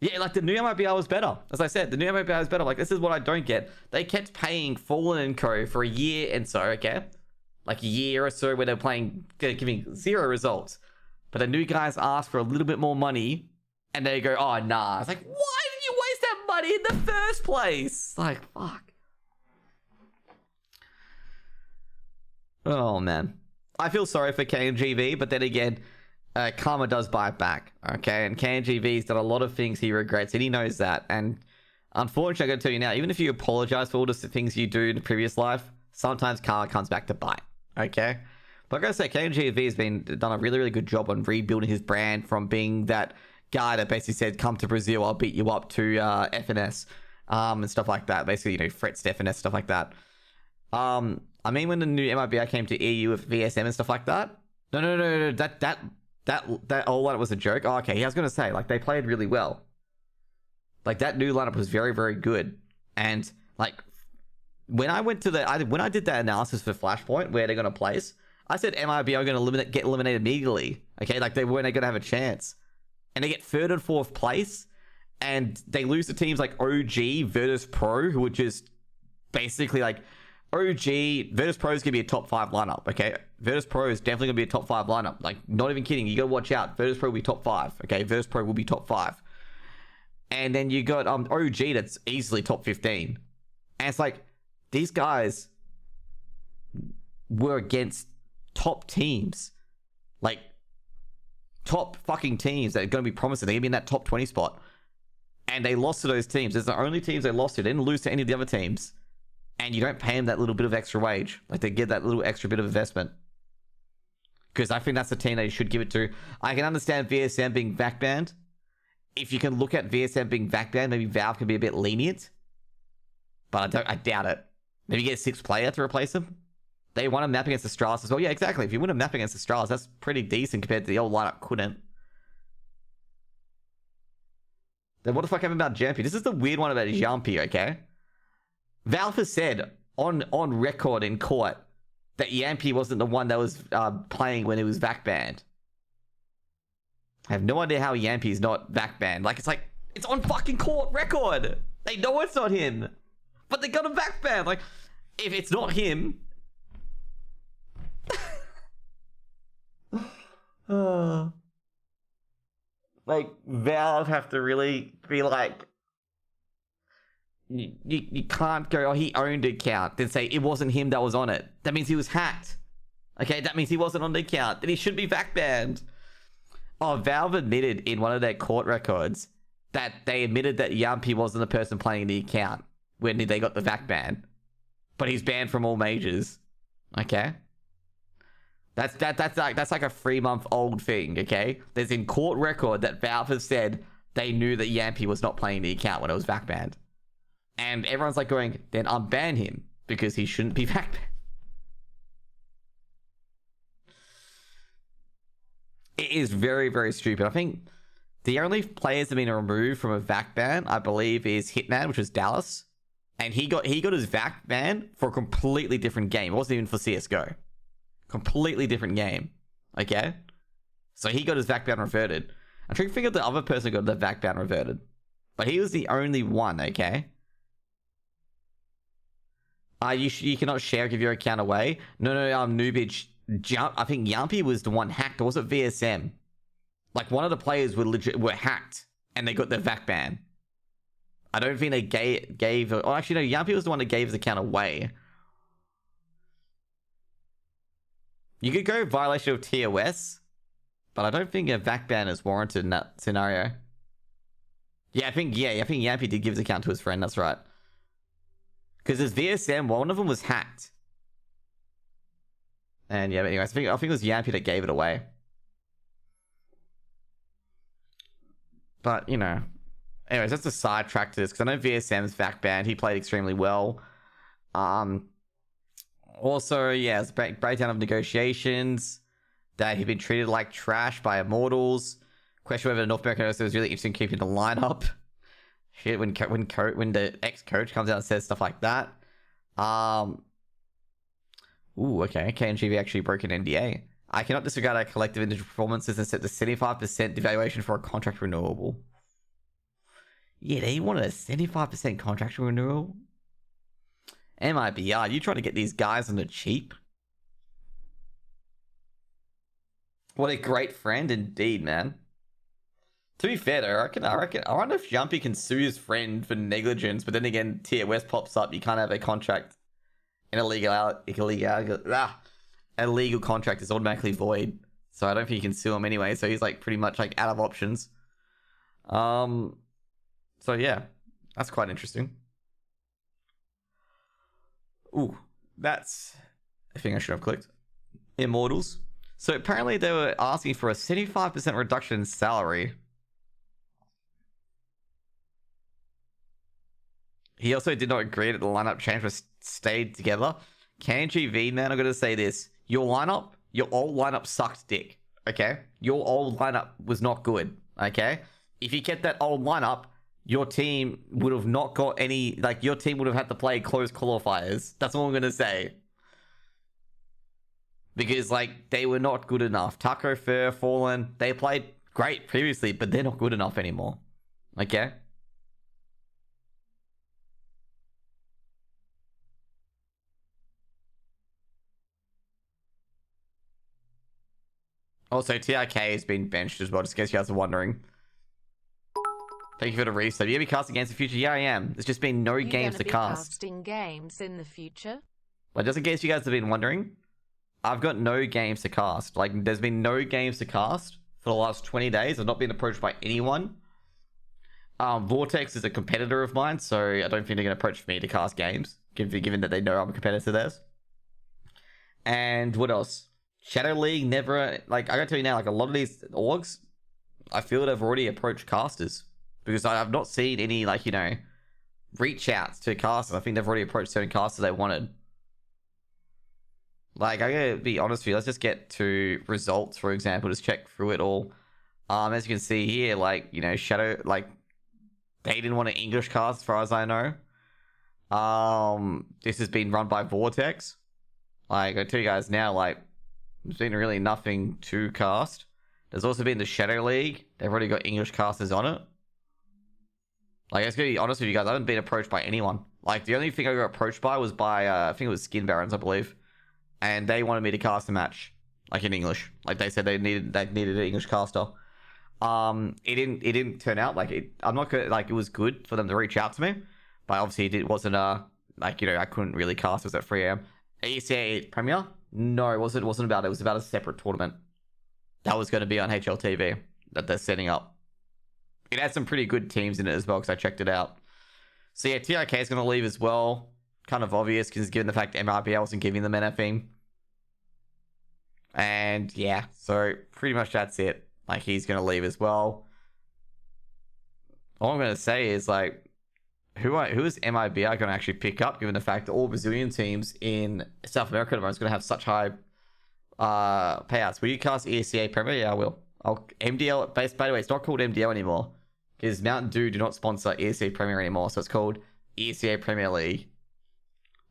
Yeah, like, the new MIBR was better. As I said, the new MIBR was better. Like, this is what I don't get. They kept paying Fallen and Co. for a year and so, okay? Like, a year or so where they're playing, giving 0 results. But the new guys ask for a little bit more money, and they go, oh, nah. It's like, why did you waste that money in the first place? Like, fuck. Oh, man. I feel sorry for KNGV, but then again, karma does bite back, okay? And KNGV's done a lot of things he regrets, and he knows that. And unfortunately, I gotta tell you now, even if you apologize for all the things you do in the previous life, sometimes karma comes back to bite, okay? But I gotta say, KNGV has done a really, really good job on rebuilding his brand from being that guy that basically said, come to Brazil, I'll beat you up, to FNS, and stuff like that. Basically, you know, threats to FNS, stuff like that. I mean, when the new MIBR came to EU with VSM and stuff like that. No. That old lineup was a joke. Oh, okay. I was gonna say, like, they played really well. Like, that new lineup was very, very good. And like, when I went to when I did that analysis for Flashpoint where they're gonna place, I said MIBR are gonna get eliminated immediately. Okay, like they weren't gonna have a chance, and they get 3rd and 4th place, and they lose to teams like OG, Virtus Pro, who were just basically like. OG, Virtus Pro is going to be a top 5 lineup, okay? Virtus Pro is definitely going to be a top 5 lineup. Like, not even kidding. You got to watch out. Virtus Pro will be top 5, okay? Virtus Pro will be top 5. And then you got OG that's easily top 15. And it's like, these guys were against top teams. Like, top fucking teams that are going to be promising. They're going to be in that top 20 spot. And they lost to those teams. It's the only teams they lost to. They didn't lose to any of the other teams. And you don't pay them that little bit of extra wage. Like, they get that little extra bit of investment. Because I think that's the team they should give it to. I can understand VSM being VAC banned. If you can look at VSM being VAC banned, maybe Valve can be a bit lenient. But I doubt it. Maybe get a 6th player to replace him. They won a map against Astralis as well. Yeah, exactly. If you win a map against Astralis, that's pretty decent compared to the old lineup couldn't. Then what the fuck happened about Jumpy? This is the weird one about Jumpy, okay? Valve has said on record in court that Yampy wasn't the one that was playing when it was VAC banned. I have no idea how Yampy is not VAC banned. Like, it's on fucking court record. They know it's not him, but they got a VAC ban. Like, if it's not him, like, Valve have to really be like. You can't go, oh, he owned the account, then say it wasn't him that was on it. That means he was hacked. Okay, that means he wasn't on the account. Then he should be VAC banned. Oh, Valve admitted in one of their court records that they admitted that Yampy wasn't the person playing the account when they got the VAC ban. But he's banned from all majors. Okay? That's like a 3-month-old thing, okay? There's in court record that Valve has said they knew that Yampy was not playing the account when it was VAC banned. And everyone's like going, then unban him because he shouldn't be VAC banned. It is very, very stupid. I think the only players that have been removed from a VAC ban, I believe, is Hitman, which was Dallas. And he got his VAC ban for a completely different game. It wasn't even for CSGO. Completely different game. Okay? So he got his VAC ban reverted. I'm trying to figure out the other person got the VAC ban reverted. But he was the only one, okay? You cannot share, give your account away. No, Noobage. I think Yampy was the one hacked. Or was it VSM? Like, one of the players were hacked. And they got their VAC ban. I don't think they gave... Oh, actually, no. Yampy was the one that gave his account away. You could go violation of TOS. But I don't think a VAC ban is warranted in that scenario. I think Yampy did give his account to his friend. That's right. Because his VSM, one of them was hacked. And yeah, but anyways, I think it was Yampy that gave it away. But, you know. Anyways, that's a sidetrack to this. Because I know VSM's VAC banned. He played extremely well. Also, yeah, it's a breakdown of negotiations. that he'd been treated like trash by Immortals. Question whether the North American host was really interested in keeping the lineup. Shit, when the ex-coach comes out and says stuff like that. Ooh, okay. KNGV actually broke an NDA. I cannot disregard our collective individual performances and set the 75% devaluation for a contract renewable. Yeah, they wanted a 75% contract renewal. MIBR, you trying to get these guys on the cheap? What a great friend indeed, man. To be fair though, I wonder if Jumpy can sue his friend for negligence, but then again, Tier West pops up, you can't have a contract. An illegal contract is automatically void. So I don't think you can sue him anyway, so he's like pretty much like out of options. So yeah, that's quite interesting. Ooh, that's a thing I should have clicked. Immortals. So apparently they were asking for a 75% reduction in salary. He also did not agree that the lineup change was stayed together. KNGV, man, I'm going to say this. Your old lineup sucked dick, okay? Your old lineup was not good, okay? If you kept that old lineup, your team would have not got any, like, your team would have had to play close qualifiers. That's all I'm going to say. Because, like, they were not good enough. Taco, Fur, Fallen, they played great previously, but they're not good enough anymore, okay? Also, TRK has been benched as well, just in case you guys are wondering. Thank you for the resub. You be casting games in the future? Yeah, I am. There's just been no games to cast. Casting games in the future? Well, just in case you guys have been wondering, I've got no games to cast. Like, there's been no games to cast for the last 20 days. I've not been approached by anyone. Vortex is a competitor of mine, so I don't think they're going to approach me to cast games, given that they know I'm a competitor to theirs. And what else? Shadow League never, like, I gotta tell you now, like, a lot of these orgs, I feel they've already approached casters. Because I have not seen any, like, you know, reach outs to casters. I think they've already approached certain casters they wanted. Like, I gotta be honest with you, let's just get to results, for example, just check through it all. As you can see here, like, you know, Shadow, like, they didn't want an English cast, as far as I know. This has been run by Vortex. Like, I tell you guys now, like, there's been really nothing to cast. There's also been the Shadow League. They've already got English casters on it. Like, I was going to be honest with you guys, I haven't been approached by anyone. Like, the only thing I got approached by was by, I think it was Skin Barons, I believe. And they wanted me to cast a match, like, in English. Like, they said they needed an English caster. It didn't turn out, like, I'm not gonna, like, it was good for them to reach out to me. But obviously it wasn't, like, you know, I couldn't really cast, it was at 3 AM. ESEA Premier? No, it wasn't about it. It was about a separate tournament that was going to be on HLTV that they're setting up. It had some pretty good teams in it as well because I checked it out. So yeah, TRK is going to leave as well. Kind of obvious because given the fact that MRBL wasn't giving them anything. And yeah, so pretty much that's it. Like, he's going to leave as well. All I'm going to say is, like, who is MIBR going to actually pick up, given the fact that all Brazilian teams in South America are going to have such high payouts? Will you cast ESEA Premier? Yeah, I will. MDL, by the way, it's not called MDL anymore, because Mountain Dew do not sponsor ESEA Premier anymore, so it's called ESEA Premier League.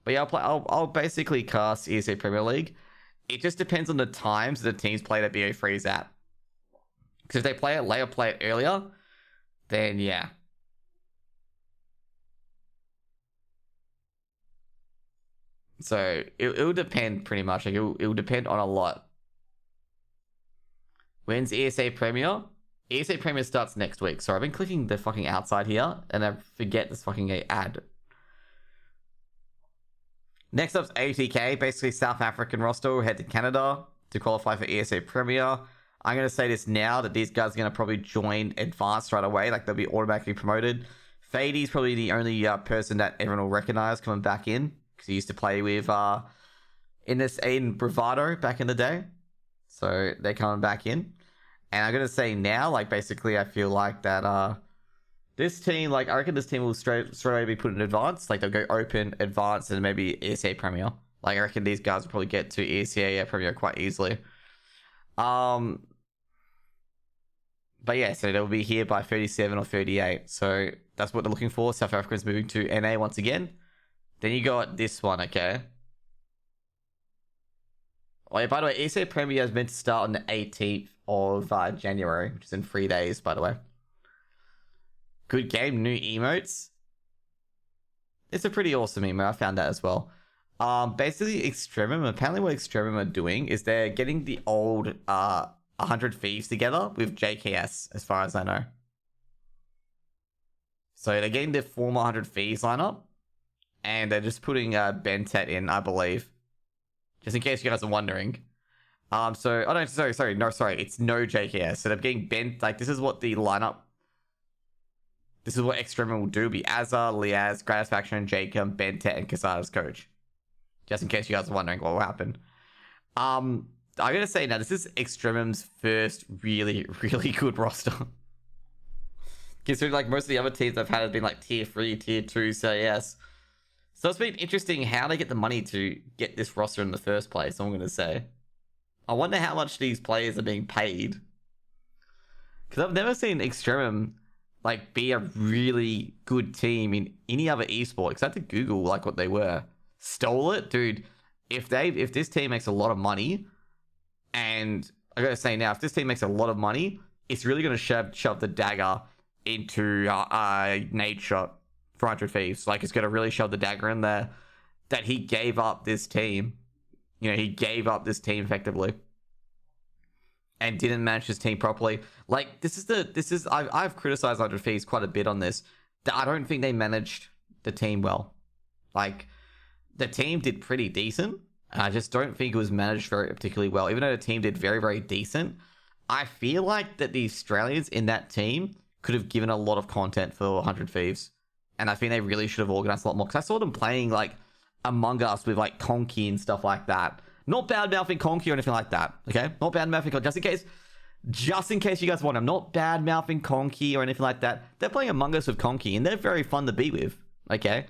But yeah, I'll basically cast ESEA Premier League. It just depends on the times the teams play that BO3 is at. Because if they play it late or play it earlier, then yeah. So it will depend pretty much. Like, it will depend on a lot. When's ESA Premier? ESA Premier starts next week. So I've been clicking the fucking outside here and I forget this fucking ad. Next up's ATK, basically South African roster will head to Canada to qualify for ESA Premier. I'm going to say this now that these guys are going to probably join Advanced right away. Like, they'll be automatically promoted. Fady's probably the only person that everyone will recognize coming back in. Because he used to play with in Bravado back in the day. So they're coming back in. And I'm going to say now, like, basically I feel like that this team, like, I reckon this team will straight away be put in Advanced. Like, they'll go Open, Advanced, and maybe ESA Premier. Like, I reckon these guys will probably get to ESA Premier quite easily. Um, but yeah, so they'll be here by 37 or 38. So that's what they're looking for. South Africans moving to NA once again. Then you got this one, okay? Oh yeah, by the way, ESEA Premier is meant to start on the 18th of January, which is in 3 days, by the way. Good game, new emotes. It's a pretty awesome emote. I found that as well. Basically, Extremum, apparently what Extremum are doing is they're getting the old 100 Thieves together with JKS, as far as I know. So they're getting the former 100 Thieves lineup, and they're just putting Bentet in, I believe. Just in case you guys are wondering. It's no JKS. So they're getting bent, like, this is what the lineup, this is what Extremum will do, be Azar, Liaz, Gratisfaction, Jacob, Bentet, and Casada's coach. Just in case you guys are wondering what will happen. I gotta say now, this is Extremum's first really, really good roster. Considering like most of the other teams I've had have been like tier 3, tier 2, so yes. So it's been interesting how they get the money to get this roster in the first place, I'm gonna say. I wonder how much these players are being paid. Because I've never seen Extremum like be a really good team in any other esport, because I had to Google like what they were. Stole it, dude. If this team makes a lot of money, and I gotta say now, if this team makes a lot of money, it's really gonna shove the dagger into Nate shot 400 Thieves. Like, it's gonna really shove the dagger in there that he gave up this team. You know, he gave up this team effectively and didn't manage his team properly. Like, I've criticized 100 Thieves quite a bit on this. I don't think they managed the team well. Like, the team did pretty decent. I just don't think it was managed very particularly well. Even though the team did very, very decent, I feel like that the Australians in that team could have given a lot of content for 100 Thieves. And I think they really should have organized a lot more. Because I saw them playing, like, Among Us with, like, Conky and stuff like that. Not bad-mouthing Conky or anything like that, okay? Not bad-mouthing Conky. Just in case you guys want, I'm not bad-mouthing Conky or anything like that. They're playing Among Us with Conky, and they're very fun to be with, okay?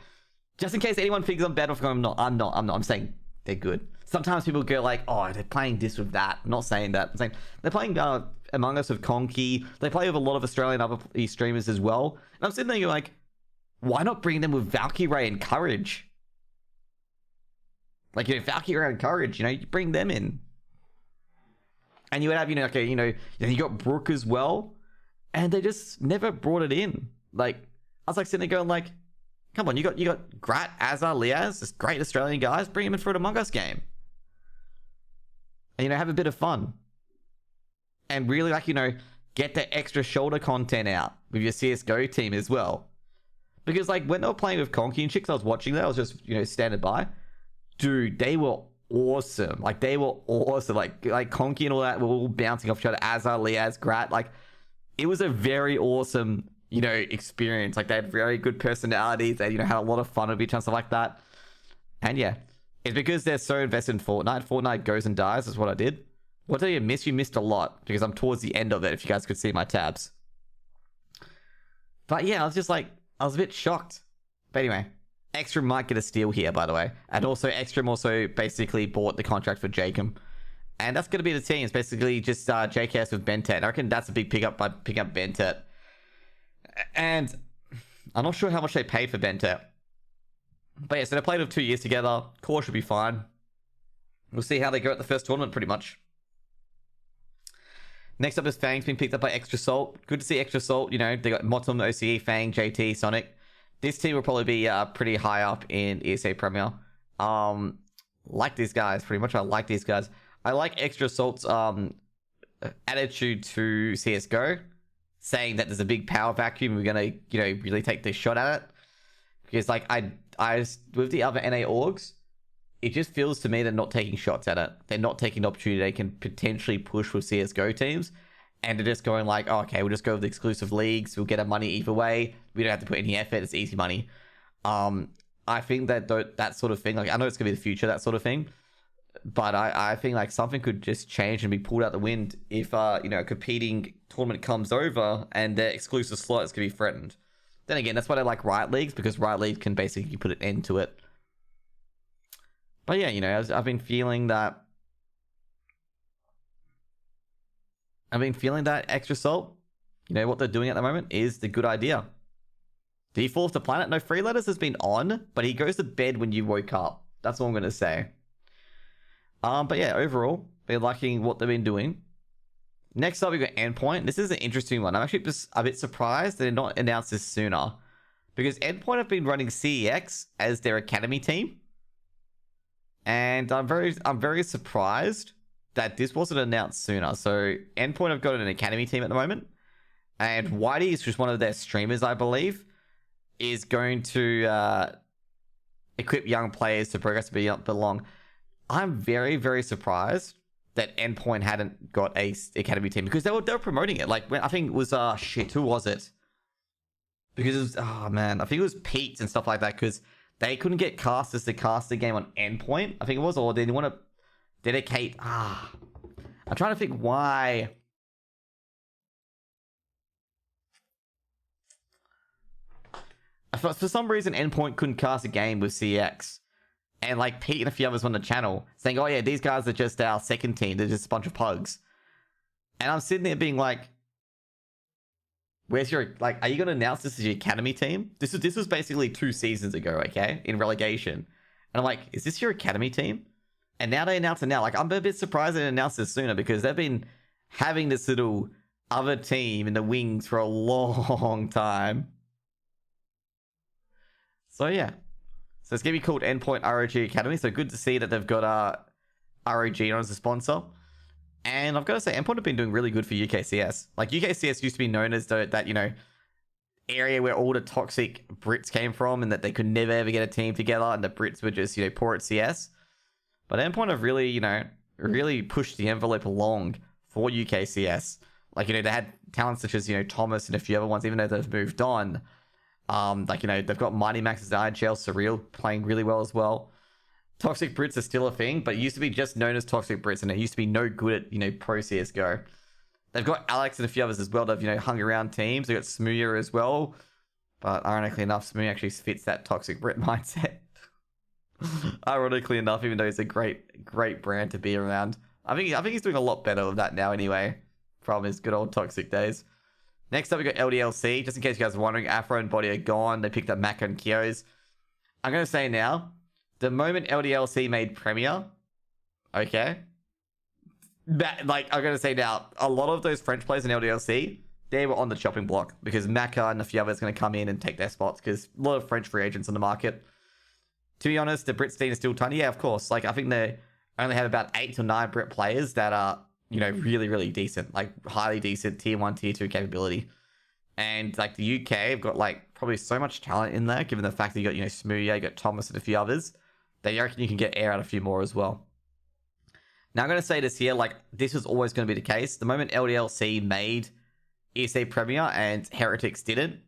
Just in case anyone thinks I'm bad-mouthing, I'm not. I'm saying they're good. Sometimes people go like, oh, they're playing this with that. I'm not saying that. I'm saying they're playing Among Us with Conky. They play with a lot of Australian other streamers as well. And I'm sitting there like, why not bring them with Valkyrie and Courage? Like, you know, Valkyrie and Courage, you know, you bring them in. And you would have, you know, okay, you got Brooke as well. And they just never brought it in. Like, I was like sitting there going like, come on, you got Grat, Azar, Liaz, just great Australian guys, bring them in for an Among Us game. And, you know, have a bit of fun. And really, like, you know, get the extra shoulder content out with your CSGO team as well. Because, like, when they were playing with Conky and chicks, I was watching that, I was just, you know, standing by. Dude, they were awesome. Like, they were awesome. Like Conky and all that were all bouncing off each other. Azar, Liaz, Grat. Like, it was a very awesome, you know, experience. Like, they had very good personalities. They, you know, had a lot of fun with each other, stuff like that. And yeah, it's because they're so invested in Fortnite. Fortnite goes and dies, is what I did. What did you miss? You missed a lot, because I'm towards the end of it, if you guys could see my tabs. But yeah, I was just like, I was a bit shocked. But anyway, Extreme might get a steal here, by the way. And also, Extreme also basically bought the contract for Jacob. And that's going to be the team. It's basically just JKS with Bentet. I reckon that's a big pickup by picking up Bentet. And I'm not sure how much they paid for Bentet. But yeah, so they played with 2 years together. Core should be fine. We'll see how they go at the first tournament, pretty much. Next up is Fang's been picked up by Extra Salt. Good to see Extra Salt. You know, they got Motum, OCE, Fang, JT, Sonic. This team will probably be pretty high up in ESEA Premier. Like these guys, pretty much. I like these guys. I like Extra Salt's attitude to CSGO, saying that there's a big power vacuum. We're gonna, you know, really take this shot at it. Because like I with the other NA orgs, it just feels to me they're not taking shots at it. They're not taking the opportunity they can potentially push with CSGO teams. And they're just going like, oh, okay, we'll just go with the exclusive leagues. We'll get our money either way. We don't have to put any effort. It's easy money. I think that sort of thing, like, I know it's going to be the future, that sort of thing. But I think like something could just change and be pulled out the wind if, you know, a competing tournament comes over and their exclusive slot is going to be threatened. Then again, that's why I like Riot Leagues, because Riot League can basically put an end to it. But yeah, you know, I've been feeling that I've been feeling that extra salt. You know, what they're doing at the moment is the good idea. Default to planet? No, Free Letters has been on, but he goes to bed when you woke up. That's all I'm going to say. But yeah, overall, been liking what they've been doing. Next up, we got Endpoint. This is an interesting one. I'm actually just a bit surprised they did not announce this sooner. Because Endpoint have been running CEX as their academy team. And I'm very surprised that this wasn't announced sooner. So Endpoint have got an academy team at the moment. And Whitey is just one of their streamers, I believe, is going to equip young players to progress to belong. I'm very, very surprised that Endpoint hadn't got a academy team because they were promoting it. Like, when I think it was who was it? Because it was, oh man, I think it was Peaks and stuff like that because they couldn't get casters to cast the game on Endpoint. I think it was, or they didn't want to dedicate. I'm trying to think why. For some reason, Endpoint couldn't cast a game with CX. And like Pete and a few others on the channel saying, oh yeah, these guys are just our second team. They're just a bunch of pugs. And I'm sitting there being like, where's your, like, are you going to announce this as your academy team? This was basically 2 seasons ago, okay? In relegation. And I'm like, is this your academy team? And now they announce it now. Like, I'm a bit surprised they announced this sooner because they've been having this little other team in the wings for a long time. So yeah. So it's going to be called Endpoint ROG Academy. So good to see that they've got ROG on as a sponsor. And I've got to say, Endpoint have been doing really good for UKCS. Like, UKCS used to be known as that, you know, area where all the toxic Brits came from and that they could never ever get a team together and the Brits were just, you know, poor at CS. But Endpoint have really, you know, really pushed the envelope along for UKCS. Like, you know, they had talents such as, you know, Thomas and a few other ones, even though they've moved on. Like, you know, they've got Mighty Max as IGL, Surreal playing really well as well. Toxic Brits are still a thing, but it used to be just known as Toxic Brits, and it used to be no good at, you know, pro CSGO. They've got Alex and a few others as well that have, you know, hung around teams. They've got Smooya as well, but ironically enough, Smooya actually fits that Toxic Brit mindset. Ironically enough, even though he's a great brand to be around. I think he's doing a lot better with that now anyway, from his good old Toxic days. Next up, we got LDLC. Just in case you guys are wondering, Afro and Body are gone. They picked up Maka and Kios. I'm going to say now, the moment LDLC made Premier, okay, like, I'm going to say now, a lot of those French players in LDLC, they were on the chopping block because Maka and a few others are going to come in and take their spots because a lot of French free agents on the market. To be honest, the Brit scene is still tiny. Yeah, of course. Like, I think they only have about 8 to 9 Brit players that are, you know, really, really decent. Like, highly decent tier 1, tier 2 capability. And, like, the UK have got, like, probably so much talent in there, given the fact that you got, you know, Smooya, you got Thomas and a few others, that you reckon you can get air out a few more as well. Now, I'm going to say this here, like, this was always going to be the case. The moment LDLC made ESEA Premier and Heretics didn't,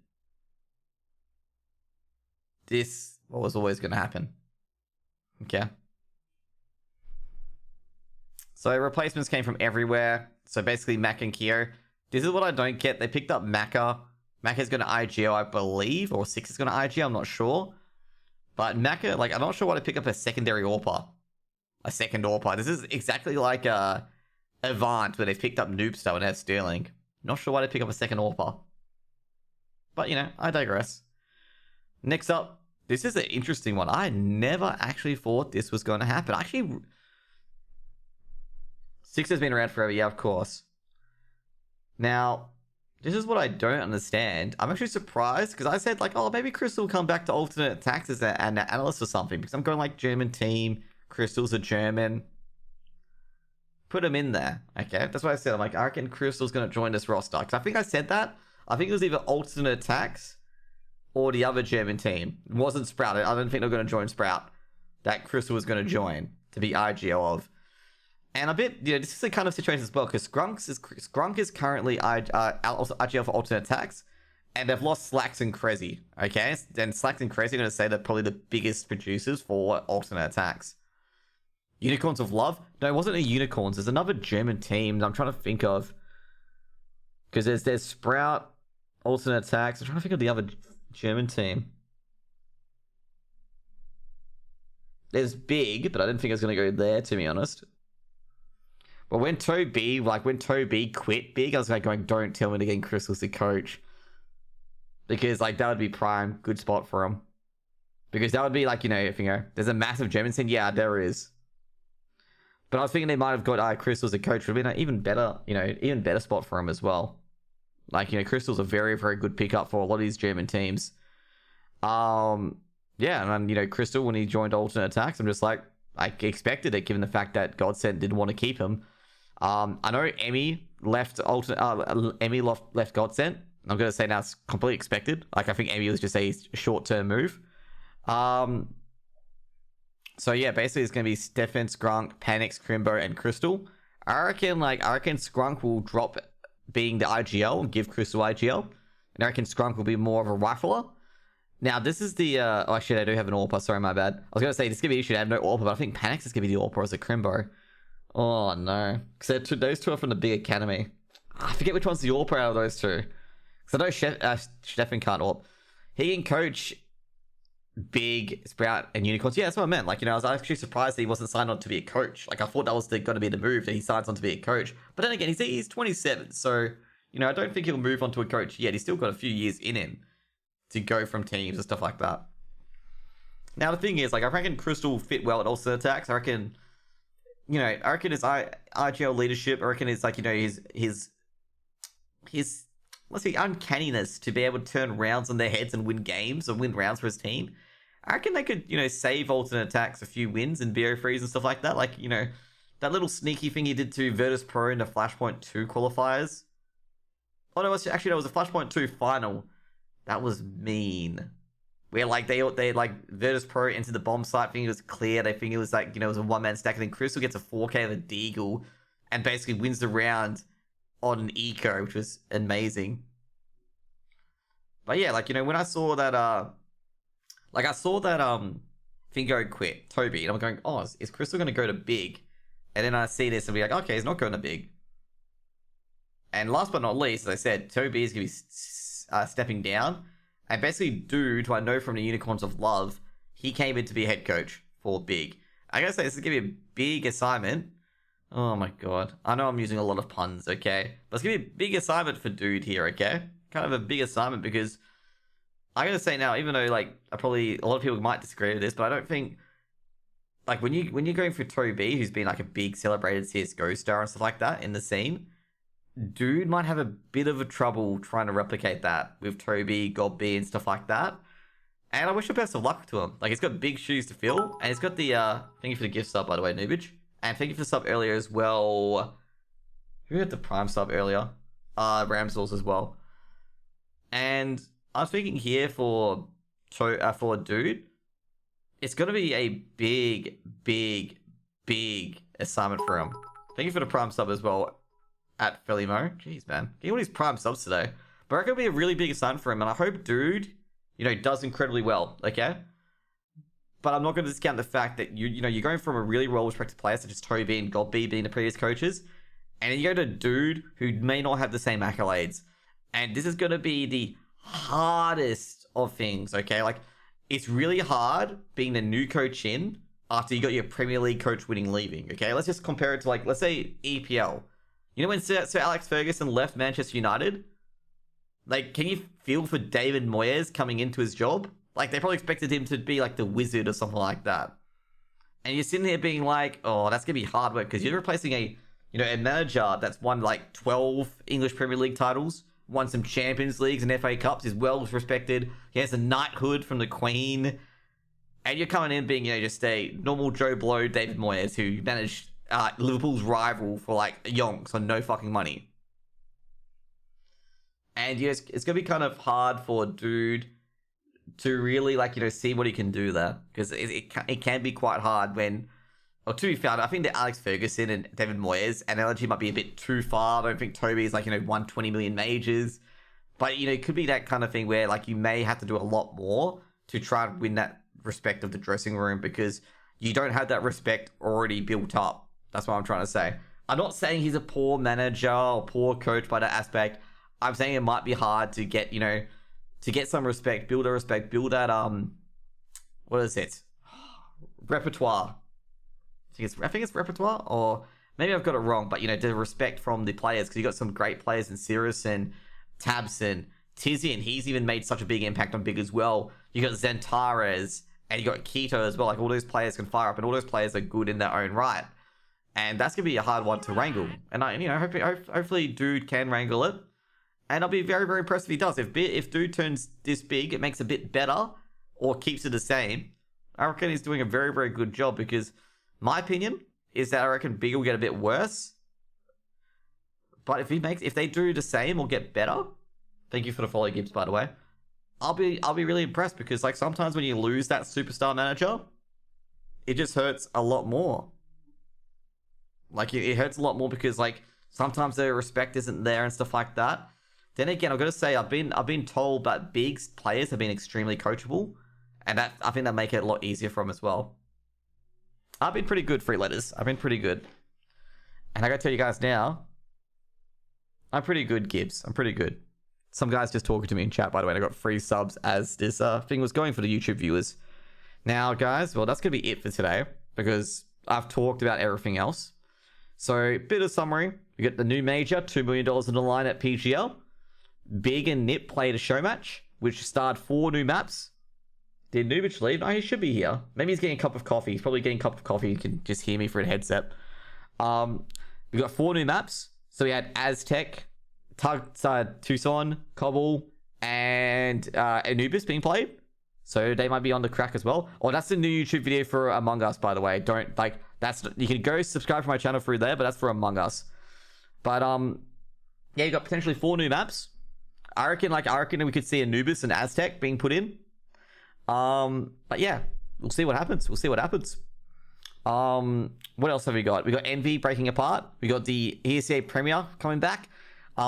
this was always going to happen. Okay. So replacements came from everywhere. So basically Mac and Kyo. This is what I don't get. They picked up Maka. Maka's going to IGO, I believe. Or 6 is going to IGO, I'm not sure. But Maka, like, I'm not sure why they pick up a secondary AWPer. A second AWPer. This is exactly like Avant, where they've picked up Noobster and Ed Sterling. Not sure why they pick up a second AWPer. But, you know, I digress. Next up, this is an interesting one. I never actually thought this was going to happen. Actually, 6 has been around forever. Yeah, of course. Now, this is what I don't understand. I'm actually surprised because I said, like, oh, maybe Crystal will come back to alternate attacks as an analyst or something because I'm going, like, German team. Crystal's a German. Put him in there. Okay, that's what I said. I'm like, I reckon Crystal's going to join this roster. Because I think I said that. I think it was either alternate attacks or the other German team. It wasn't Sprout. I don't think they're going to join Sprout. That Crystal was going to join to be IGL of. And a bit, you know, this is the kind of situation as well, because Skrunk is currently IGL for alternate attacks, and they've lost Slacks and Crezzy, okay? And Slacks and Crezzy are going to say they're probably the biggest producers for alternate attacks. Unicorns of Love? No, it wasn't a Unicorns. There's another German team I'm trying to think of. Because there's Sprout, alternate attacks. I'm trying to think of the other German team. There's Big, but I didn't think I was going to go there, to be honest. But when Toby quit Big, I was like going, don't tell me to get Crystal's the coach. Because like that would be prime, good spot for him. Because that would be like, if there's a massive German scene, yeah, there is. But I was thinking they might have got Crystal as a coach, would have been an even better spot for him as well. Like, Crystal's a very, very good pickup for a lot of these German teams. Yeah, and then, Crystal, when he joined Alternate Attacks, I'm just like, I expected it, given the fact that Godsent didn't want to keep him. I know Emmy left Godsent. I'm going to say now it's completely expected. Like, I think Emmy was just a short-term move. So yeah, basically it's going to be Stefan, Skrunk, Panix, Crimbo, and Crystal. I reckon Skrunk will drop being the IGL and give Crystal IGL. And I reckon Skrunk will be more of a rifler. Now, this is the... oh, shit, I do have an AWPer. Sorry, my bad. I was going to say, this could be issue. I have no AWPer, but I think Panix is going to be the AWPer as a Crimbo. Oh, no. Because those two are from the big academy. I forget which one's the AWPer out of those two. Because I know Stefan can't AWP. He can coach Big, Sprout, and Unicorns. Yeah, that's what I meant. Like, I was actually surprised that he wasn't signed on to be a coach. Like, I thought that was going to be the move, that he signs on to be a coach. But then again, he's 27, so, I don't think he'll move on to a coach yet. He's still got a few years in him to go from teams and stuff like that. Now, the thing is, like, I reckon Crystal will fit well at all attacks. I reckon, his IGL leadership, I reckon it's like, his let's say uncanniness to be able to turn rounds on their heads and win games or win rounds for his team. I reckon they could, save Alternate Attacks a few wins in BO freeze and stuff like that. Like, that little sneaky thing he did to Virtus Pro in the Flashpoint 2 qualifiers. Oh, no, that was a Flashpoint 2 final. That was mean. Where, like, they Virtus Pro entered the bomb site, thinking it was clear. They think it was, like, it was a one-man stack. And then Crystal gets a 4K of a Deagle and basically wins the round on an eco, which was amazing. But yeah, like, when I saw that, Fingo quit, Toby, and I'm going, oh, is Crystal going to go to Big? And then I see this and be like, okay, he's not going to Big. And last but not least, as I said, Toby is going to be stepping down. And basically, Dude, who I know from the Unicorns of Love, he came in to be a head coach for Big. I gotta say, this is going to be a big assignment. Oh my god. I know I'm using a lot of puns, okay? But it's going to be a big assignment for Dude here, okay? Kind of a big assignment because I'm going to say now, even though, like, a lot of people might disagree with this, but I don't think, like, when you're going for Toby, who's been, like, a big celebrated CSGO star and stuff like that in the scene, Dude might have a bit of a trouble trying to replicate that with Toby, Godby, and stuff like that. And I wish the best of luck to him. Like, he's got big shoes to fill, and he's got the, thank you for the gift sub, by the way, Noobage. And thank you for the sub earlier as well. Who had the Prime sub earlier? Ramsels as well. And I'm thinking here for Dude, it's going to be a big, big, big assignment for him. Thank you for the Prime sub as well at Felimo. Jeez, man. Getting all these Prime subs today. But I reckon it'll be a really big assignment for him. And I hope Dude, does incredibly well, okay? But I'm not going to discount the fact that, you're going from a really well-respected player such as Toby and Godby being the previous coaches. And then you go to Dude who may not have the same accolades. And this is going to be the hardest of things, okay? Like, it's really hard being the new coach in after you got your Premier League coach winning leaving, okay? Let's just compare it to, like, let's say EPL. When Sir Alex Ferguson left Manchester United? Like, can you feel for David Moyes coming into his job? Like, they probably expected him to be, like, the wizard or something like that. And you're sitting here being like, oh, that's going to be hard work because you're replacing a manager that's won, like, 12 English Premier League titles, won some Champions Leagues and FA Cups, is well respected. He has a knighthood from the Queen. And you're coming in being, just a normal Joe Blow David Moyes who managed Liverpool's rival for, like, yonks on no fucking money. And, it's going to be kind of hard for Dude to really, like, see what he can do there. Because it can be quite hard when... Or to be fair, I think that Alex Ferguson and David Moyes analogy might be a bit too far. I don't think Toby's like, won 20 million majors. But, it could be that kind of thing where, like, you may have to do a lot more to try and win that respect of the dressing room because you don't have that respect already built up. That's what I'm trying to say. I'm not saying he's a poor manager or poor coach by that aspect. I'm saying it might be hard to get, to get some respect, build that, what is it? Repertoire. I think it's repertoire or maybe I've got it wrong, but, you know, the respect from the players, because you got some great players in Sirius and Tabson, Tizian, he's even made such a big impact on Big as well. You got Zentares, and you got Keto as well. Like, all those players can fire up, and all those players are good in their own right. And that's going to be a hard one to wrangle. And, hopefully Dude can wrangle it. And I'll be very, very impressed if he does. If Dude turns this big, it makes it a bit better, or keeps it the same, I reckon he's doing a very, very good job, because my opinion is that I reckon Big will get a bit worse. But if they do the same or get better, thank you for the follow, Gibbs, by the way, I'll be really impressed, because like sometimes when you lose that superstar manager, it just hurts a lot more. Like it hurts a lot more, because like sometimes their respect isn't there and stuff like that. Then again, I've got to say, I've been told that big players have been extremely coachable, and that I think that make it a lot easier for them as well. I've been pretty good, free letters. I've been pretty good, and I got to tell you guys now, I'm pretty good, Gibbs. I'm pretty good. Some guys just talking to me in chat, by the way, and I got free subs as this thing was going for the YouTube viewers. Now, guys, well, that's gonna be it for today, because I've talked about everything else. So, bit of summary: we got the new major, $2 million on the line at PGL. Big and Nip played a show match, which starred 4 new maps. Did Nubich leave? No, he should be here. Maybe he's getting a cup of coffee. He's probably getting a cup of coffee. You can just hear me through a headset. We got 4 new maps. So we had Aztec, Tucson, Cobble, and Anubis being played. So they might be on the crack as well. Oh, that's the new YouTube video for Among Us, by the way. You can go subscribe to my channel through there, but that's for Among Us. But yeah, you got potentially 4 new maps. I reckon we could see Anubis and Aztec being put in. But yeah, we'll see what happens. What else have we got? We got Envy breaking apart. We got the ESEA Premier coming back.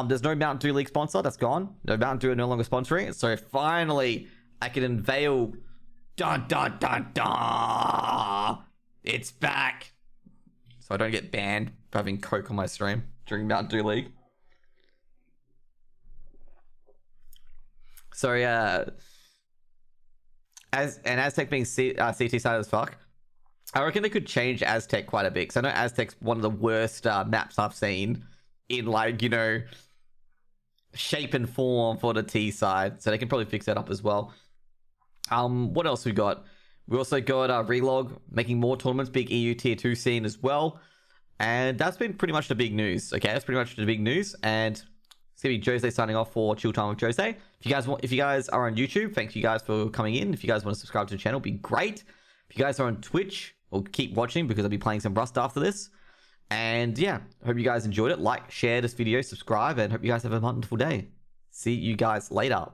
There's no Mountain Dew League sponsor. That's gone. No, Mountain Dew are no longer sponsoring it. So finally, I can unveil. Dun dun dun dun. It's back. So I don't get banned for having Coke on my stream during Mountain Dew League. So yeah, Aztec being CT side as fuck, I reckon they could change Aztec quite a bit, because I know Aztec's one of the worst maps I've seen in, like, you know, shape and form for the T side, so they can probably fix that up as well. What else we got? We also got Relog making more tournaments, big EU tier 2 scene as well, and that's been pretty much the big news. Okay, that's pretty much the big news, and it's gonna be Jose signing off for Chilltime with Jose. If you guys are on YouTube, thank you guys for coming in. If you guys want to subscribe to the channel, it'd be great. If you guys are on Twitch, well, keep watching, because I'll be playing some Rust after this. And yeah, hope you guys enjoyed it. Like, share this video, subscribe, and hope you guys have a wonderful day. See you guys later.